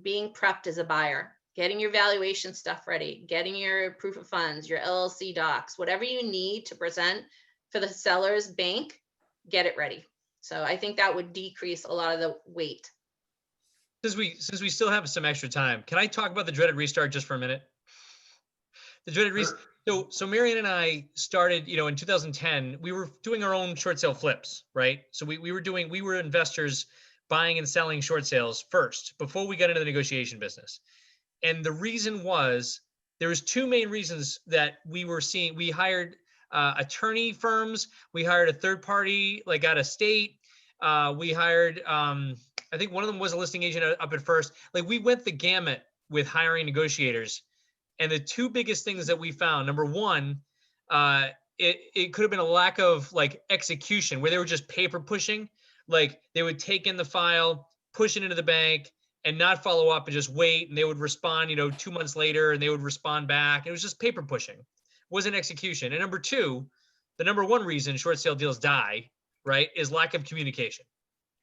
Speaker 4: being prepped as a buyer, getting your valuation stuff ready, getting your proof of funds, your LLC docs, whatever you need to present for the seller's bank, get it ready. So I think that would decrease a lot of the weight.
Speaker 1: Since we still have some extra time, can I talk about the dreaded restart just for a minute? The dreaded restart. So Maryann and I started, in 2010, we were doing our own short sale flips, right? So we were investors buying and selling short sales first before we got into the negotiation business. And the reason was, there was two main reasons that we were seeing. We hired attorney firms. We hired a third party, like out of state. We hired, I think one of them was a listing agent up at first. Like, we went the gamut with hiring negotiators. And the two biggest things that we found, number one, it could have been a lack of like execution, where they were just paper pushing. Like, they would take in the file, push it into the bank, and not follow up and just wait. And they would respond, 2 months later, and they would respond back. It was just paper pushing. It wasn't execution. And number two, the number one reason short sale deals die, right, is lack of communication.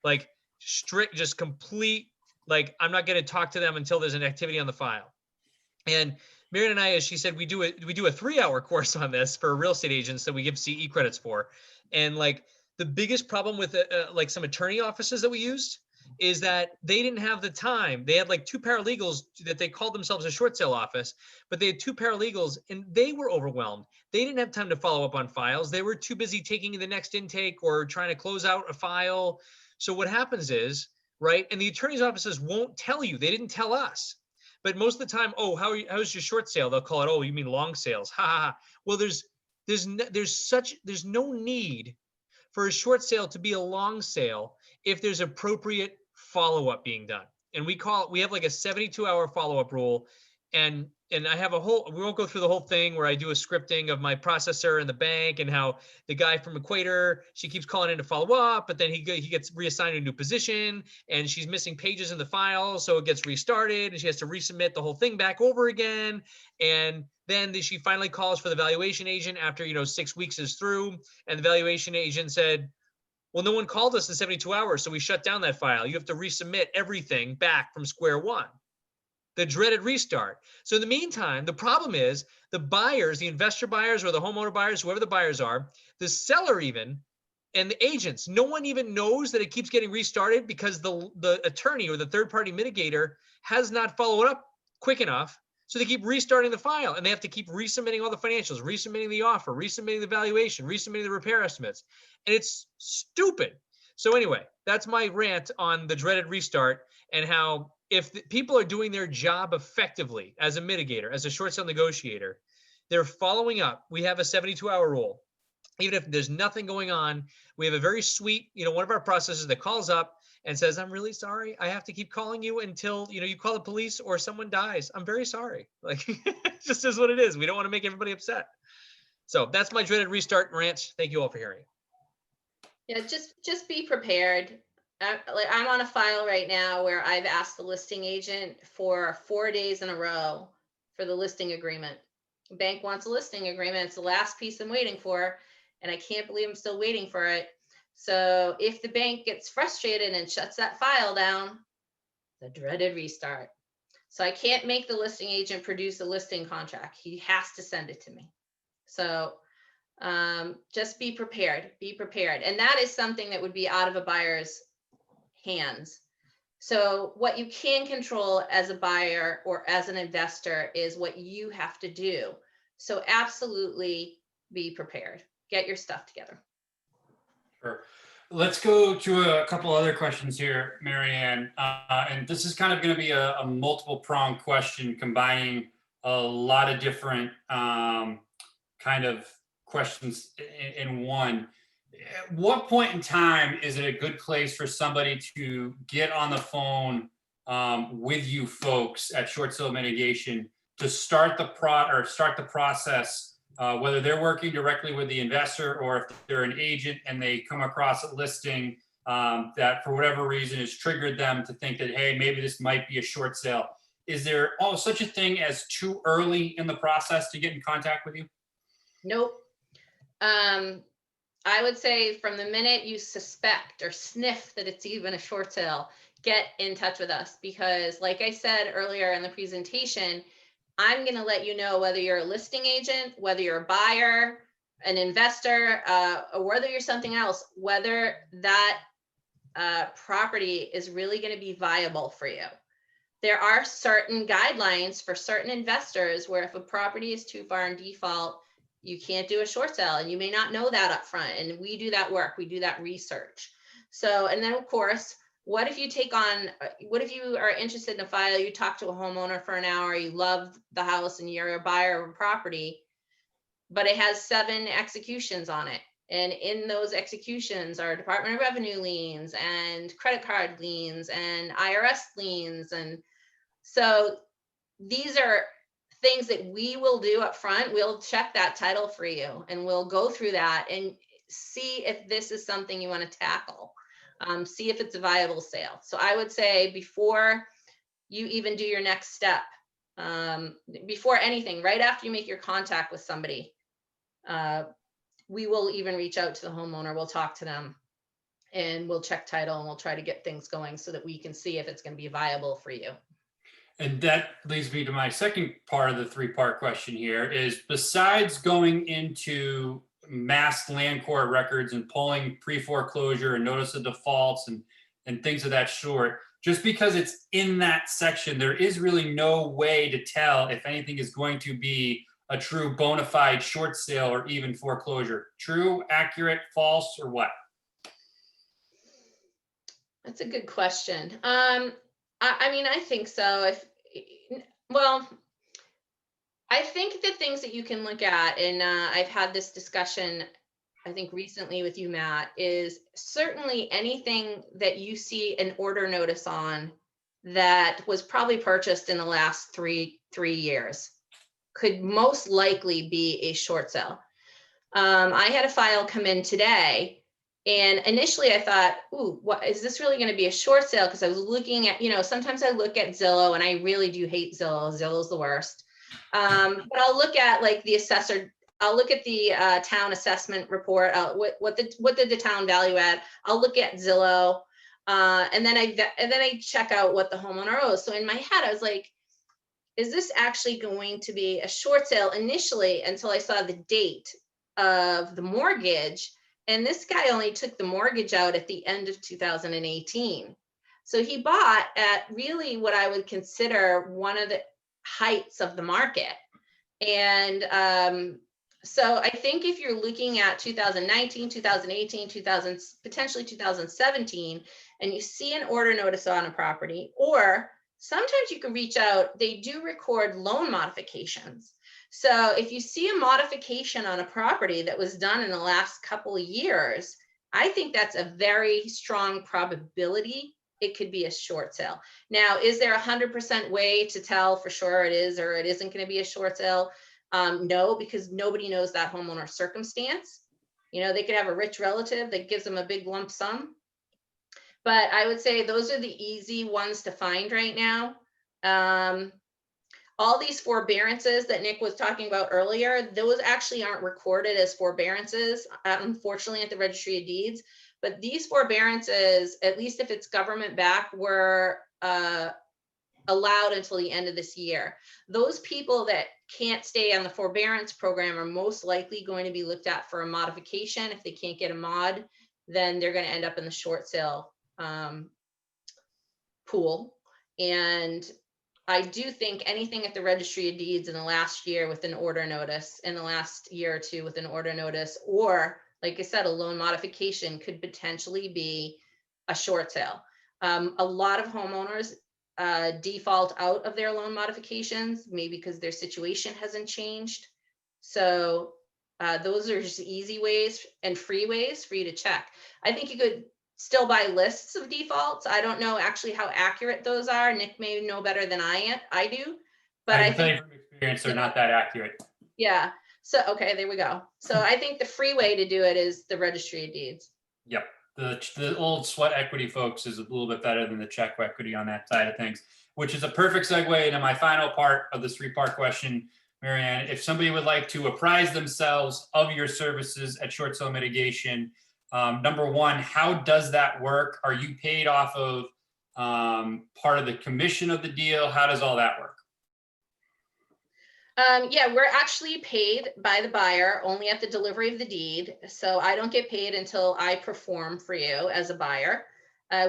Speaker 1: Like, strict, just complete, like, I'm not going to talk to them until there's an activity on the file. And Maryann and I, as she said, we do a 3-hour course on this for real estate agents that we give CE credits for. And like, the biggest problem with like some attorney offices that we used is that they didn't have the time. They had like 2 paralegals that they called themselves a short sale office, but they had 2 paralegals and they were overwhelmed. They didn't have time to follow up on files. They were too busy taking the next intake or trying to close out a file. So what happens is, right, and the attorney's offices won't tell you. They didn't tell us. But most of the time, oh, how's your short sale? They'll call it, oh, you mean long sales? Ha ha ha. Well, there's no need for a short sale to be a long sale if there's appropriate follow-up being done. And we have like a 72-hour follow-up rule. And I have we won't go through the whole thing where I do a scripting of my processor in the bank and how the guy from Equator, she keeps calling in to follow up, but then he gets reassigned a new position and she's missing pages in the file. So it gets restarted and she has to resubmit the whole thing back over again. And then she finally calls for the valuation agent after, 6 weeks is through. And the valuation agent said, well, no one called us in 72 hours. So we shut down that file. You have to resubmit everything back from square one. The dreaded restart. So in the meantime, the problem is the buyers, the investor buyers or the homeowner buyers, whoever the buyers are, the seller even, and the agents, no one even knows that it keeps getting restarted because the attorney or the third-party mitigator has not followed up quick enough. So they keep restarting the file and they have to keep resubmitting all the financials, resubmitting the offer, resubmitting the valuation, resubmitting the repair estimates. And it's stupid. So anyway, that's my rant on the dreaded restart and how if people are doing their job effectively as a mitigator, as a short sale negotiator, they're following up. We have a 72-hour rule. Even if there's nothing going on, we have a very sweet, one of our processes that calls up and says, I'm really sorry. I have to keep calling you until, you call the police or someone dies. I'm very sorry. Like, it just is what it is. We don't want to make everybody upset. So that's my dreaded restart rant. Thank you all for hearing.
Speaker 4: Yeah, just be prepared. I'm on a file right now where I've asked the listing agent for 4 days in a row for the listing agreement. The bank wants a listing agreement. It's the last piece I'm waiting for, and I can't believe I'm still waiting for it. So if the bank gets frustrated and shuts that file down, the dreaded restart. So I can't make the listing agent produce a listing contract. He has to send it to me. So just be prepared, And that is something that would be out of a buyer's hands. So what you can control as a buyer or as an investor is what you have to do. So absolutely be prepared. Get your stuff together.
Speaker 3: Sure. Let's go to a couple other questions here, Maryann. And this is kind of going to be a multiple pronged question combining a lot of different kind of questions in one. At what point in time is it a good place for somebody to get on the phone with you folks at Short Sale Mitigation to start the process whether they're working directly with the investor or if they're an agent and they come across a listing that for whatever reason has triggered them to think that, hey, maybe this might be a short sale. Is there such a thing as too early in the process to get in contact with you?
Speaker 4: Nope. I would say from the minute you suspect or sniff that it's even a short sale, get in touch with us, because like I said earlier in the presentation, I'm going to let you know whether you're a listing agent, whether you're a buyer, an investor, or whether you're something else, whether that property is really going to be viable for you. There are certain guidelines for certain investors where if a property is too far in default, you can't do a short sale, and you may not know that up front. And we do that work, we do that research. So, and then of course, what if you are interested in a file, you talk to a homeowner for an hour, you love the house and you're a buyer of a property, but it has 7 executions on it. And in those executions are Department of Revenue liens and credit card liens and IRS liens. And so these are things that we will do up front. We'll check that title for you and we'll go through that and see if this is something you want to tackle. See if it's a viable sale. So I would say before you even do your next step, before anything, right after you make your contact with somebody, we will even reach out to the homeowner. We'll talk to them and we'll check title and we'll try to get things going so that we can see if it's going to be viable for you.
Speaker 3: And that leads me to my second part of the 3-part question here is, besides going into mass land court records and pulling pre-foreclosure and notice of defaults and things of that sort, just because it's in that section, there is really no way to tell if anything is going to be a true bona fide short sale or even foreclosure. True, accurate, false, or what?
Speaker 4: That's a good question. I mean, I think so. I think the things that you can look at, and I've had this discussion, I think recently with you, Matt, is certainly anything that you see an order notice on that was probably purchased in the last three years could most likely be a short sale. I had a file come in today, and initially I thought, ooh, what is this really going to be a short sale? Because I was looking at, sometimes I look at Zillow, and I really do hate Zillow. Zillow's the worst. But I'll look at like the assessor. I'll look at the town assessment report. What did the town value at? I'll look at Zillow, and then I check out what the homeowner owes. So in my head, I was like, is this actually going to be a short sale initially, until I saw the date of the mortgage. And this guy only took the mortgage out at the end of 2018. So he bought at really what I would consider one of the heights of the market. And so I think if you're looking at 2019, 2018, potentially 2017, and you see an order notice on a property, or sometimes you can reach out, they do record loan modifications. So if you see a modification on a property that was done in the last couple of years, I think that's a very strong probability it could be a short sale. Now, is there 100% way to tell for sure it is or it isn't going to be a short sale? No, because nobody knows that homeowner's circumstance. They could have a rich relative that gives them a big lump sum. But I would say those are the easy ones to find right now. All these forbearances that Nick was talking about earlier, those actually aren't recorded as forbearances, unfortunately, at the Registry of Deeds. But these forbearances, at least if it's government backed, were allowed until the end of this year. Those people that can't stay on the forbearance program are most likely going to be looked at for a modification. If they can't get a mod, then they're going to end up in the short sale pool. And I do think anything at the Registry of Deeds in the last year with an order notice, in the last year or two with an order notice, or like I said, a loan modification could potentially be a short sale. A lot of homeowners default out of their loan modifications, maybe because their situation hasn't changed. So those are just easy ways and free ways for you to check. I think you could still buy lists of defaults. I don't know actually how accurate those are. Nick may know better than I do. But I think
Speaker 3: from experience, they're not that accurate.
Speaker 4: Yeah. So, okay, there we go. So I think the free way to do it is the registry of deeds.
Speaker 3: Yep. The old sweat equity folks is a little bit better than the check equity on that side of things, which is a perfect segue into my final part of this 3-part question. Maryann, if somebody would like to apprise themselves of your services at Short Sale Mitigation, number one, how does that work? Are you paid off of part of the commission of the deal? How does all that work?
Speaker 4: Yeah, we're actually paid by the buyer only at the delivery of the deed. So I don't get paid until I perform for you as a buyer.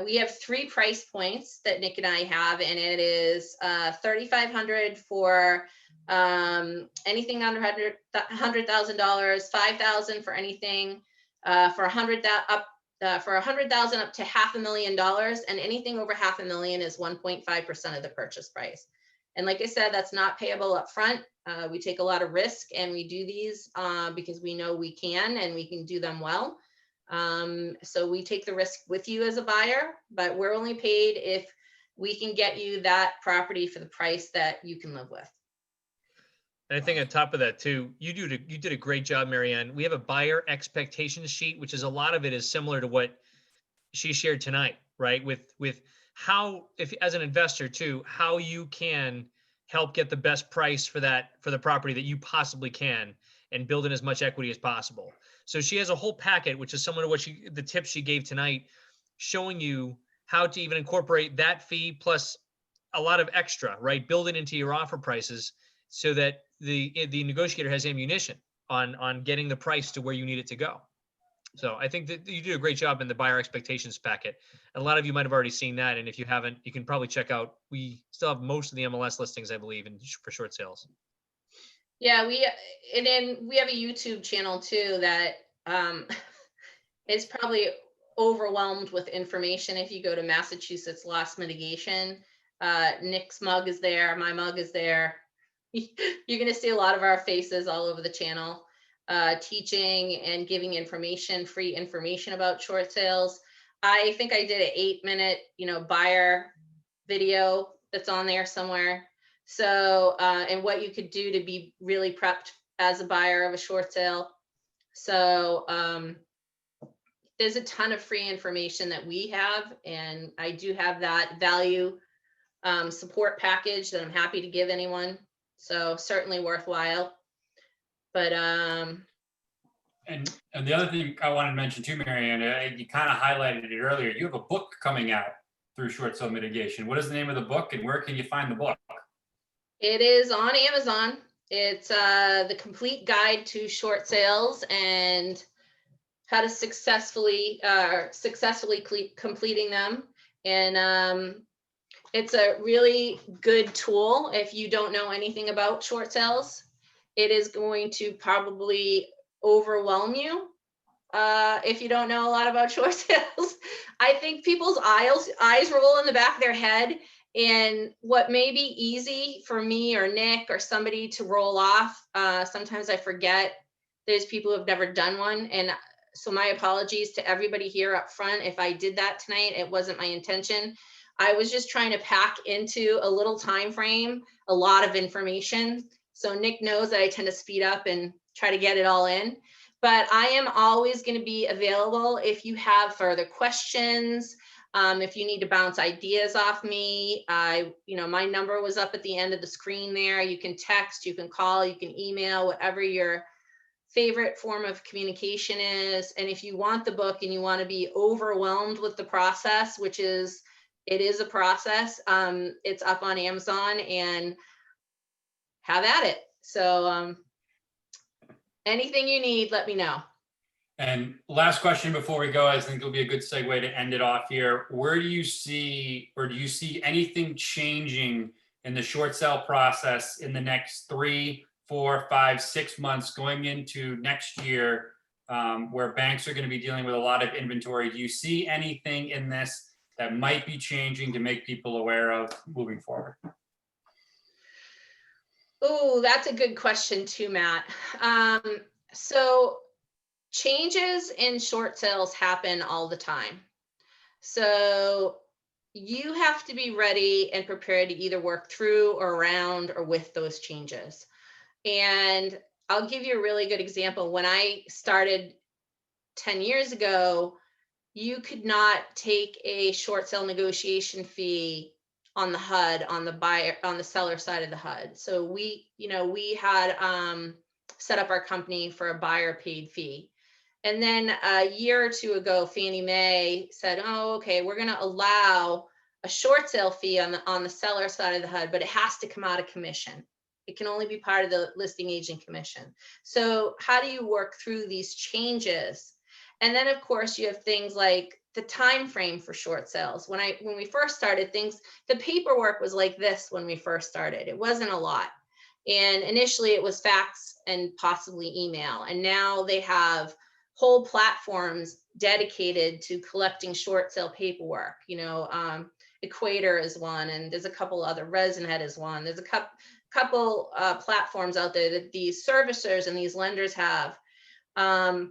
Speaker 4: We have 3 price points that Nick and I have, and it is $3,500 for anything under $100,000, $5,000 for anything for $100,000 up to $500,000, and anything over $500,000 is 1.5% of the purchase price. And like I said, that's not payable up front. We take a lot of risk, and we do these because we know we can, and we can do them well. So we take the risk with you as a buyer, but we're only paid if we can get you that property for the price that you can live with.
Speaker 1: And I think on top of that too, you did a great job, Maryann. We have a buyer expectations sheet, which is a lot of it is similar to what she shared tonight, right? With how, if as an investor too, how you can help get the best price for the property that you possibly can, and build in as much equity as possible. So she has a whole packet, which is similar to what the tips she gave tonight, showing you how to even incorporate that fee plus a lot of extra, right? Build it into your offer prices so that the negotiator has ammunition on getting the price to where you need it to go. So I think that you do a great job in the buyer expectations packet. And a lot of you might have already seen that. And if you haven't, you can probably check out, we still have most of the MLS listings, I believe, for short sales.
Speaker 4: Yeah, and then we have a YouTube channel too that is probably overwhelmed with information. If you go to Massachusetts Loss Mitigation, Nick's mug is there, my mug is there. You're going to see a lot of our faces all over the channel, teaching and giving information, free information about short sales. I think I did an 8-minute, buyer video that's on there somewhere. So, and what you could do to be really prepped as a buyer of a short sale. So, there's a ton of free information that we have, and I do have that value support package that I'm happy to give anyone. So certainly worthwhile. But
Speaker 3: and the other thing I wanted to mention too, Maryann, you kind of highlighted it earlier. You have a book coming out through Short Sale Mitigation. What is the name of the book, and where can you find the book?
Speaker 4: It is on Amazon. It's the complete guide to short sales and how to successfully completing them. And it's a really good tool if you don't know anything about short sales. It is going to probably overwhelm you if you don't know a lot about short sales. I think people's eyes roll in the back of their head, and what may be easy for me or Nick or somebody to roll off, sometimes I forget there's people who have never done one. And so my apologies to everybody here up front. If I did that tonight, it wasn't my intention. I was just trying to pack into a little time frame a lot of information. So Nick knows that I tend to speed up and try to get it all in. But I am always going to be available if you have further questions. If you need to bounce ideas off me, my number was up at the end of the screen there. You can text, you can call, you can email, whatever your favorite form of communication is. And if you want the book and you want to be overwhelmed with the process, it is a process, it's up on Amazon, and have at it. So anything you need, let me know.
Speaker 3: And last question before we go, I think it'll be a good segue to end it off here. Where do you see anything changing in the short sale process in the next 3, 4, 5, 6 months going into next year, where banks are going to be dealing with a lot of inventory? Do you see anything in this that might be changing to make people aware of moving forward?
Speaker 4: Oh, that's a good question too, Matt. So changes in short sales happen all the time. So you have to be ready and prepared to either work through or around or with those changes. And I'll give you a really good example. When I started 10 years ago, you could not take a short sale negotiation fee on the HUD, on the seller side of the HUD. So we had set up our company for a buyer paid fee. And then a year or two ago, Fannie Mae said, oh, okay, we're going to allow a short sale fee on the seller side of the HUD, but it has to come out of commission. It can only be part of the listing agent commission. So how do you work through these changes? And then of course you have things like the time frame for short sales. When we first started things, the paperwork was like this when we first started. It wasn't a lot. And initially it was fax and possibly email. And now they have whole platforms dedicated to collecting short sale paperwork. Equator is one, and there's a couple other, ResinHead is one. There's a couple platforms out there that these servicers and these lenders have. And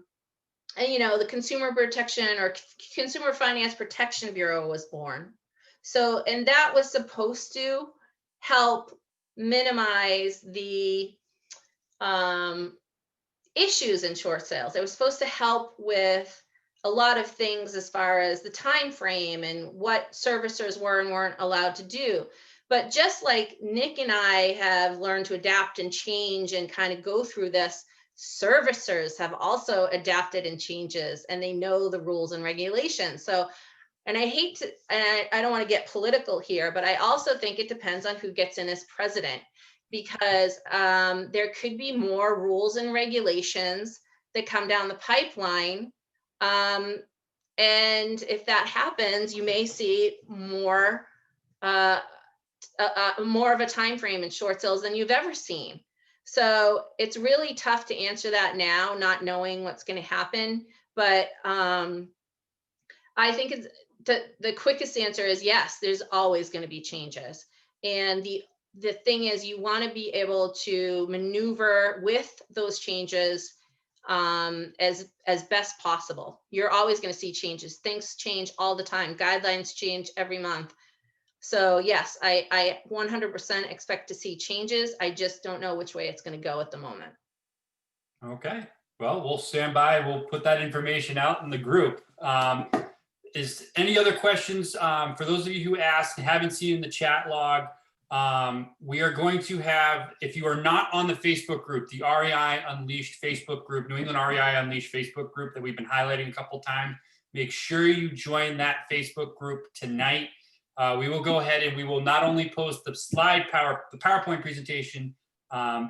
Speaker 4: the Consumer Protection or Consumer Finance Protection Bureau was born. So, and that was supposed to help minimize the issues in short sales. It was supposed to help with a lot of things as far as the time frame and what servicers were and weren't allowed to do. But just like Nick and I have learned to adapt and change and kind of go through this, servicers have also adapted and changes, and they know the rules and regulations. So, and I hate to, and I don't want to get political here, but I also think it depends on who gets in as president, because there could be more rules and regulations that come down the pipeline. And if that happens, you may see more of a time frame in short sales than you've ever seen. So it's really tough to answer that now, not knowing what's going to happen. But I think it's the quickest answer is yes, there's always going to be changes. And the thing is, you want to be able to maneuver with those changes as best possible. You're always going to see changes. Things change all the time. Guidelines change every month. So yes, I 100% expect to see changes. I just don't know which way it's going to go at the moment.
Speaker 3: Okay, well, we'll stand by. We'll put that information out in the group. Is any other questions for those of you who asked and haven't seen in the chat log? We are going to have, if you are not on the Facebook group, the REI Unleashed Facebook group, New England REI Unleashed Facebook group that we've been highlighting a couple times, make sure you join that Facebook group tonight. We will go ahead and we will not only post the PowerPoint presentation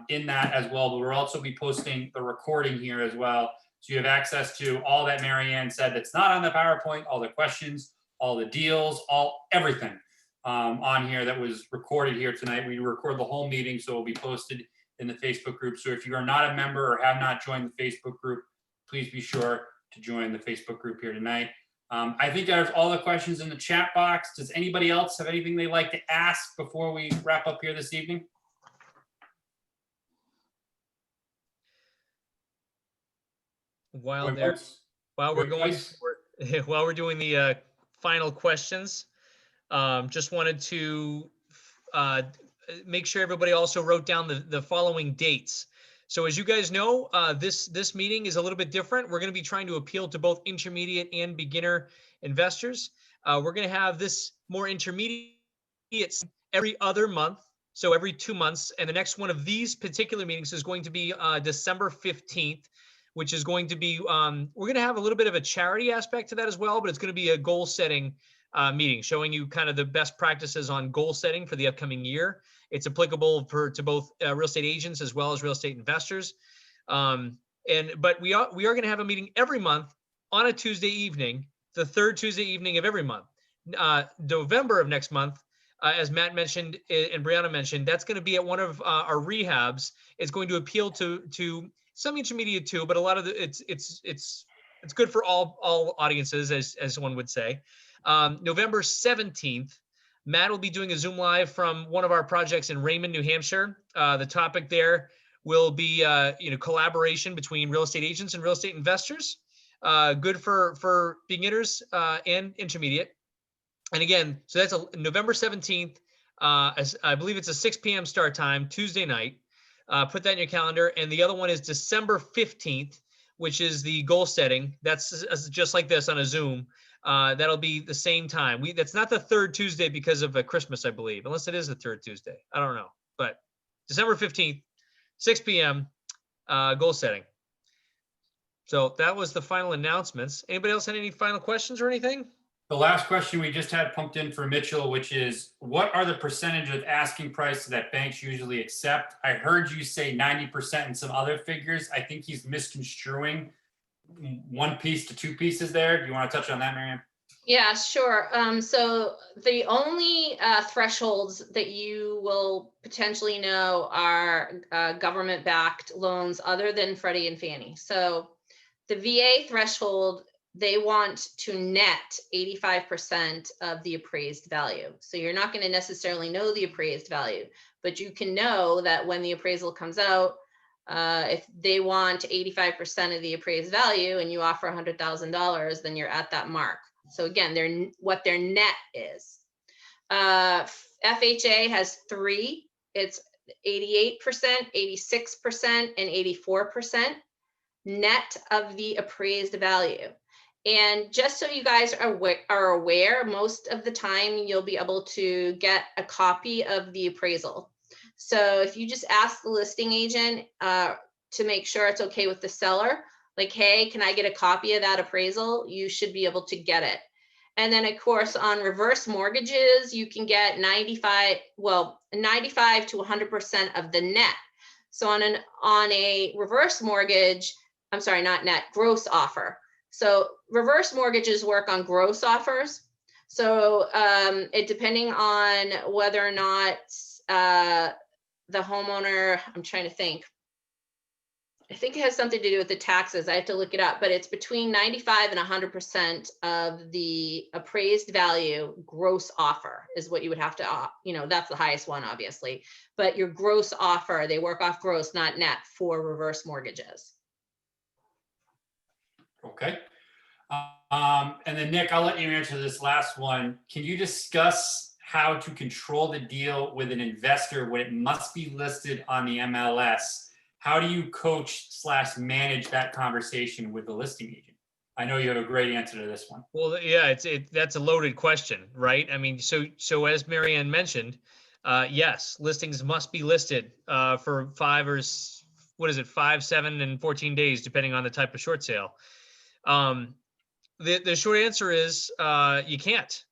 Speaker 3: in that as well, but we'll also be posting the recording here as well. So you have access to all that Maryann said that's not on the PowerPoint, all the questions, all the deals, everything on here that was recorded here tonight. We record the whole meeting, so it will be posted in the Facebook group. So if you are not a member or have not joined the Facebook group, please be sure to join the Facebook group here tonight. I think there's all the questions in the chat box. Does anybody else have anything they'd like to ask before we wrap up here this evening?
Speaker 1: While we're doing the final questions, just wanted to make sure everybody also wrote down the following dates. So as you guys know, this meeting is a little bit different. We're going to be trying to appeal to both intermediate and beginner investors. We're going to have this more intermediate every other month, so every 2 months. And the next one of these particular meetings is going to be December 15th, which is going to be, we're going to have a little bit of a charity aspect to that as well, but it's going to be a goal setting meeting, showing you kind of the best practices on goal setting for the upcoming year. It's applicable to both real estate agents as well as real estate investors. But we are going to have a meeting every month on a Tuesday evening, the third Tuesday evening of every month. November of next month, as Matt mentioned and Brianna mentioned, that's going to be at one of our rehabs. It's going to appeal to some intermediate too, but a lot of it's good for all audiences, as one would say. November 17th, Matt will be doing a Zoom Live from one of our projects in Raymond, New Hampshire. The topic there will be, collaboration between real estate agents and real estate investors. Good for beginners and intermediate. And again, so that's November 17th. As I believe it's a 6 p.m. start time, Tuesday night. Put that in your calendar. And the other one is December 15th, which is the goal setting. That's just like this on a Zoom. That'll be the same time. That's not the third Tuesday because of Christmas, I believe, unless it is the third Tuesday. I don't know. But December 15th, 6 p.m., goal setting. So that was the final announcements. Anybody else had any final questions or anything?
Speaker 3: The last question we just had pumped in for Mitchell, which is, what are the percentage of asking price that banks usually accept? I heard you say 90% and some other figures. I think he's misconstruing one piece to two pieces there. Do you want to touch on that, Maryann?
Speaker 4: Yeah, sure. So the only thresholds that you will potentially know are government-backed loans other than Freddie and Fannie. So the VA threshold, they want to net 85% of the appraised value. So you're not going to necessarily know the appraised value, but you can know that when the appraisal comes out, if they want 85% of the appraised value and you offer $100,000, then you're at that mark. So again, what their net is. FHA has three. It's 88%, 86%, and 84% net of the appraised value. And just so you guys are aware, most of the time you'll be able to get a copy of the appraisal. So if you just ask the listing agent to make sure it's okay with the seller, like, hey, can I get a copy of that appraisal? You should be able to get it. And then of course, on reverse mortgages, you can get 95 to 100% of the net. So on a reverse mortgage, I'm sorry, not net, gross offer. So reverse mortgages work on gross offers. So it depending on whether or not the homeowner, I'm trying to think. I think it has something to do with the taxes. I have to look it up, but it's between 95 and 100% of the appraised value gross offer is what you would have to, that's the highest one, obviously. But your gross offer, they work off gross, not net for reverse mortgages.
Speaker 3: Okay. And then Nick, I'll let you answer this last one. Can you discuss how to control the deal with an investor when it must be listed on the MLS? How do you coach / manage that conversation with the listing agent? I know you have a great answer to this one.
Speaker 1: Well, yeah, that's a loaded question, right? I mean, so as Maryann mentioned, yes, listings must be listed for 5, 7, and 14 days, depending on the type of short sale. The short answer is you can't.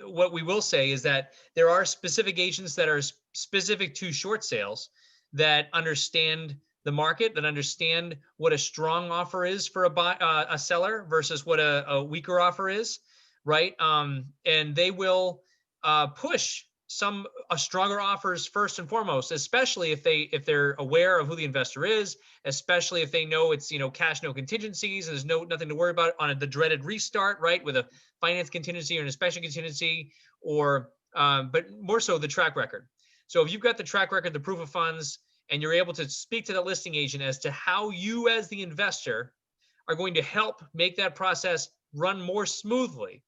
Speaker 1: What we will say is that there are specific agents that are specific to short sales that understand the market, that understand what a strong offer is for a seller versus what a weaker offer is, right? And they will push stronger offers first and foremost, especially if they're aware of who the investor is, especially if they know it's cash, no contingencies, and there's nothing to worry about on the dreaded restart, right? With a finance contingency or an inspection contingency, or but more so the track record. So if you've got the track record, the proof of funds, and you're able to speak to the listing agent as to how you as the investor are going to help make that process run more smoothly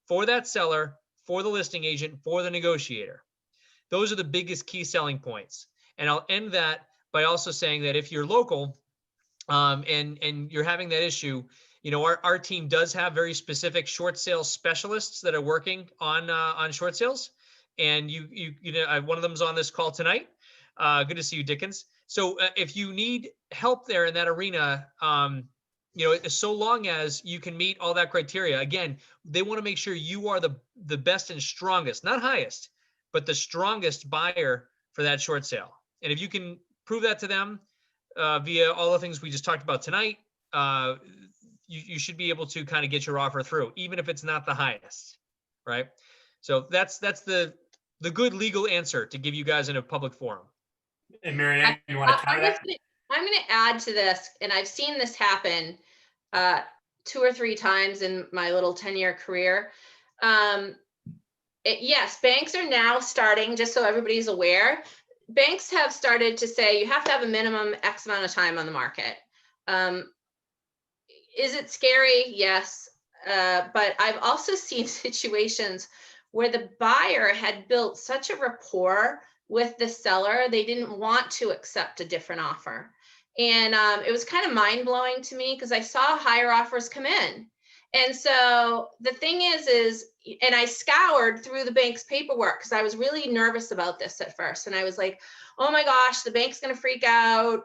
Speaker 1: for that seller, for the listing agent, for the negotiator. Those are the biggest key selling points. And I'll end that by also saying that if you're local and you're having that issue, our team does have very specific short sales specialists that are working on short sales. And one of them's on this call tonight. Good to see you, Dickens. So if you need help there in that arena, so long as you can meet all that criteria, again, they want to make sure you are the best and strongest, not highest, but the strongest buyer for that short sale. And if you can prove that to them via all the things we just talked about tonight, you should be able to kind of get your offer through, even if it's not the highest, right? So that's the good legal answer to give you guys in a public forum.
Speaker 3: And Maryann, you want to counter that?
Speaker 4: I'm going to add to this, and I've seen this happen 2 or 3 times in my little 10-year career. Yes, banks are now starting, just so everybody's aware, banks have started to say you have to have a minimum X amount of time on the market. Is it scary? Yes. But I've also seen situations where the buyer had built such a rapport with the seller. They didn't want to accept a different offer. And it was kind of mind blowing to me because I saw higher offers come in. And so the thing is, and I scoured through the bank's paperwork because I was really nervous about this at first. And I was like, oh my gosh, the bank's going to freak out.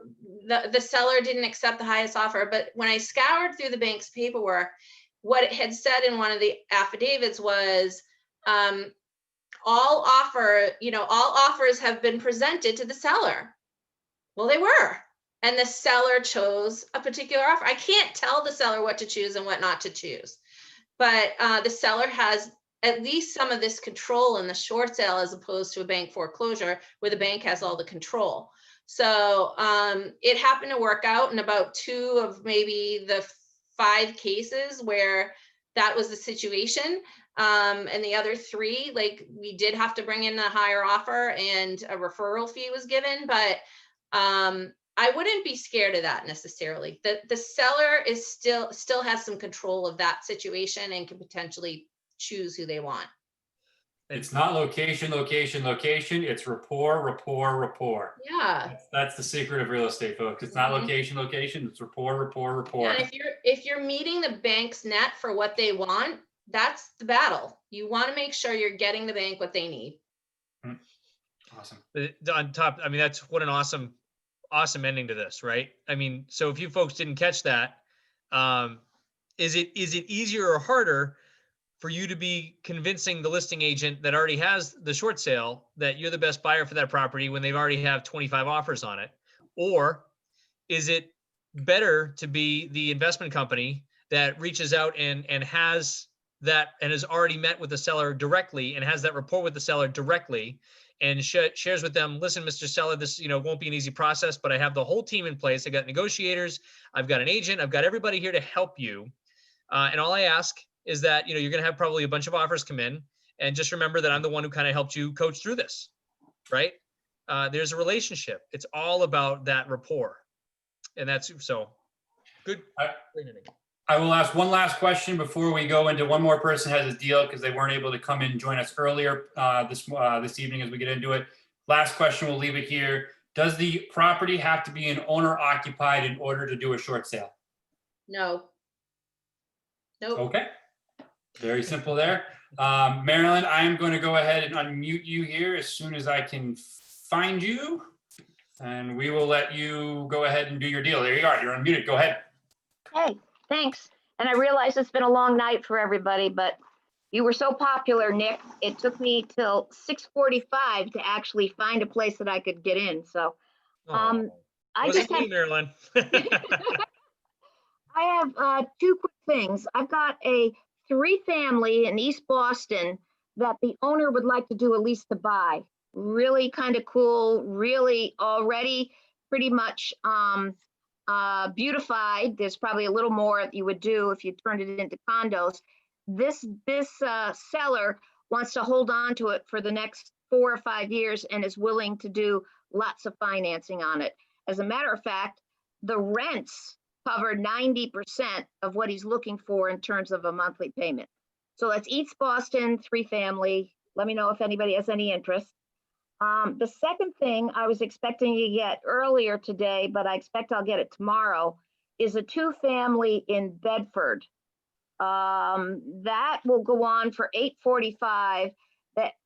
Speaker 4: The seller didn't accept the highest offer. But when I scoured through the bank's paperwork, what it had said in one of the affidavits was, all offers have been presented to the seller. Well, they were. And the seller chose a particular offer. I can't tell the seller what to choose and what not to choose. But the seller has at least some of this control in the short sale as opposed to a bank foreclosure where the bank has all the control. So it happened to work out in about 2 of maybe the 5 cases where that was the situation. And the other 3, like, we did have to bring in a higher offer and a referral fee was given, but I wouldn't be scared of that necessarily. The seller is still has some control of that situation and can potentially choose who they want.
Speaker 3: It's not location. It's rapport.
Speaker 4: Yeah.
Speaker 3: That's the secret of real estate, folks. It's not location. It's rapport.
Speaker 4: And if you're meeting the bank's net for what they want, that's the battle. You want to make sure you're getting the bank what they need.
Speaker 3: Awesome.
Speaker 1: On top, I mean, that's what an awesome ending to this, right? I mean, so if you folks didn't catch that, is it easier or harder for you to be convincing the listing agent that already has the short sale that you're the best buyer for that property when they've already have 25 offers on it? Or is it better to be the investment company that reaches out and has that and has already met with the seller directly and has that rapport with the seller directly and shares with them, listen, Mr. Seller, this won't be an easy process, but I have the whole team in place. I got negotiators, I've got an agent, I've got everybody here to help you. And all I ask is that, you're going to have probably a bunch of offers come in, and just remember that I'm the one who kind of helped you coach through this, right? There's a relationship. It's all about that rapport. And that's so good.
Speaker 3: I will ask one last question before we go into one more person has a deal because they weren't able to come in and join us earlier this evening as we get into it. Last question, we'll leave it here. Does the property have to be an owner occupied in order to do a short sale?
Speaker 4: No. Nope.
Speaker 3: Okay. Very simple there. Maryann, I am going to go ahead and unmute you here as soon as I can find you. And we will let you go ahead and do your deal. There you are. You're unmuted. Go ahead.
Speaker 7: Hey, thanks. And I realize it's been a long night for everybody, but you were so popular, Nick. It took me till 6:45 to actually find a place that I could get in. So I just have,
Speaker 1: Maryann.
Speaker 7: I have 2 quick things. I've got a 3-family in East Boston that the owner would like to do a lease to buy. Really kind of cool, really already pretty much beautified. There's probably a little more you would do if you turned it into condos. This seller wants to hold on to it for the next 4 or 5 years and is willing to do lots of financing on it. As a matter of fact, the rents cover 90% of what he's looking for in terms of a monthly payment. So that's East Boston, 3-family. Let me know if anybody has any interest. The second thing I was expecting to get earlier today, but I expect I'll get it tomorrow, is a 2-family in Bedford. That will go on for $845.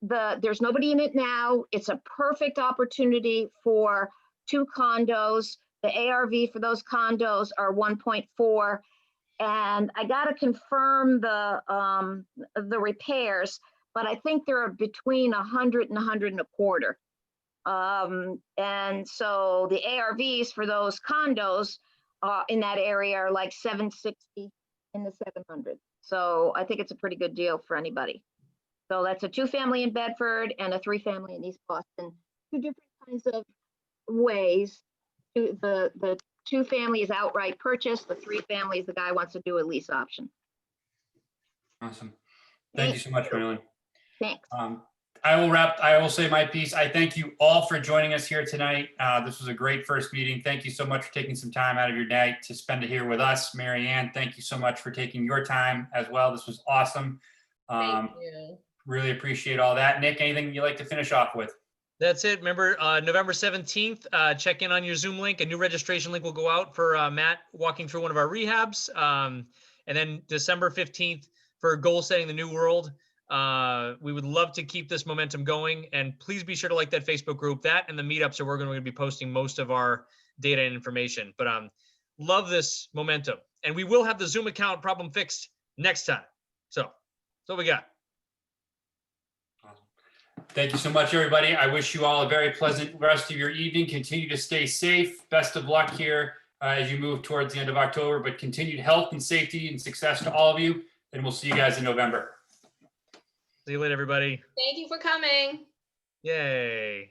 Speaker 7: There's nobody in it now. It's a perfect opportunity for 2 condos. The ARV for those condos are 1.4. And I got to confirm the repairs, but I think they're between 100 and 100 and a quarter. And so the ARVs for those condos in that area are like 760 in the 700. So I think it's a pretty good deal for anybody. So that's a 2-family in Bedford and a 3-family in East Boston. 2 different kinds of ways. The 2-family is outright purchase. The 3-family is the guy wants to do a lease option.
Speaker 3: Awesome. Thank you so much, Maryann.
Speaker 7: Thanks.
Speaker 3: I will say my piece. I thank you all for joining us here tonight. This was a great first meeting. Thank you so much for taking some time out of your day to spend it here with us. Maryann, thank you so much for taking your time as well. This was awesome.
Speaker 4: Thank you.
Speaker 3: Really appreciate all that. Nick, anything you'd like to finish off with?
Speaker 1: That's it. Remember, November 17th, check in on your Zoom link. A new registration link will go out for Matt walking through one of our rehabs. And then December 15th for Goal Setting the New World. We would love to keep this momentum going. And please be sure to like that Facebook group. That and the meetups are where we're going to be posting most of our data and information. But love this momentum. And we will have the Zoom account problem fixed next time. So that's what we got.
Speaker 3: Thank you so much, everybody. I wish you all a very pleasant rest of your evening. Continue to stay safe. Best of luck here as you move towards the end of October, but continued health and safety and success to all of you. And we'll see you guys in November.
Speaker 1: See you later, everybody.
Speaker 4: Thank you for coming.
Speaker 1: Yay.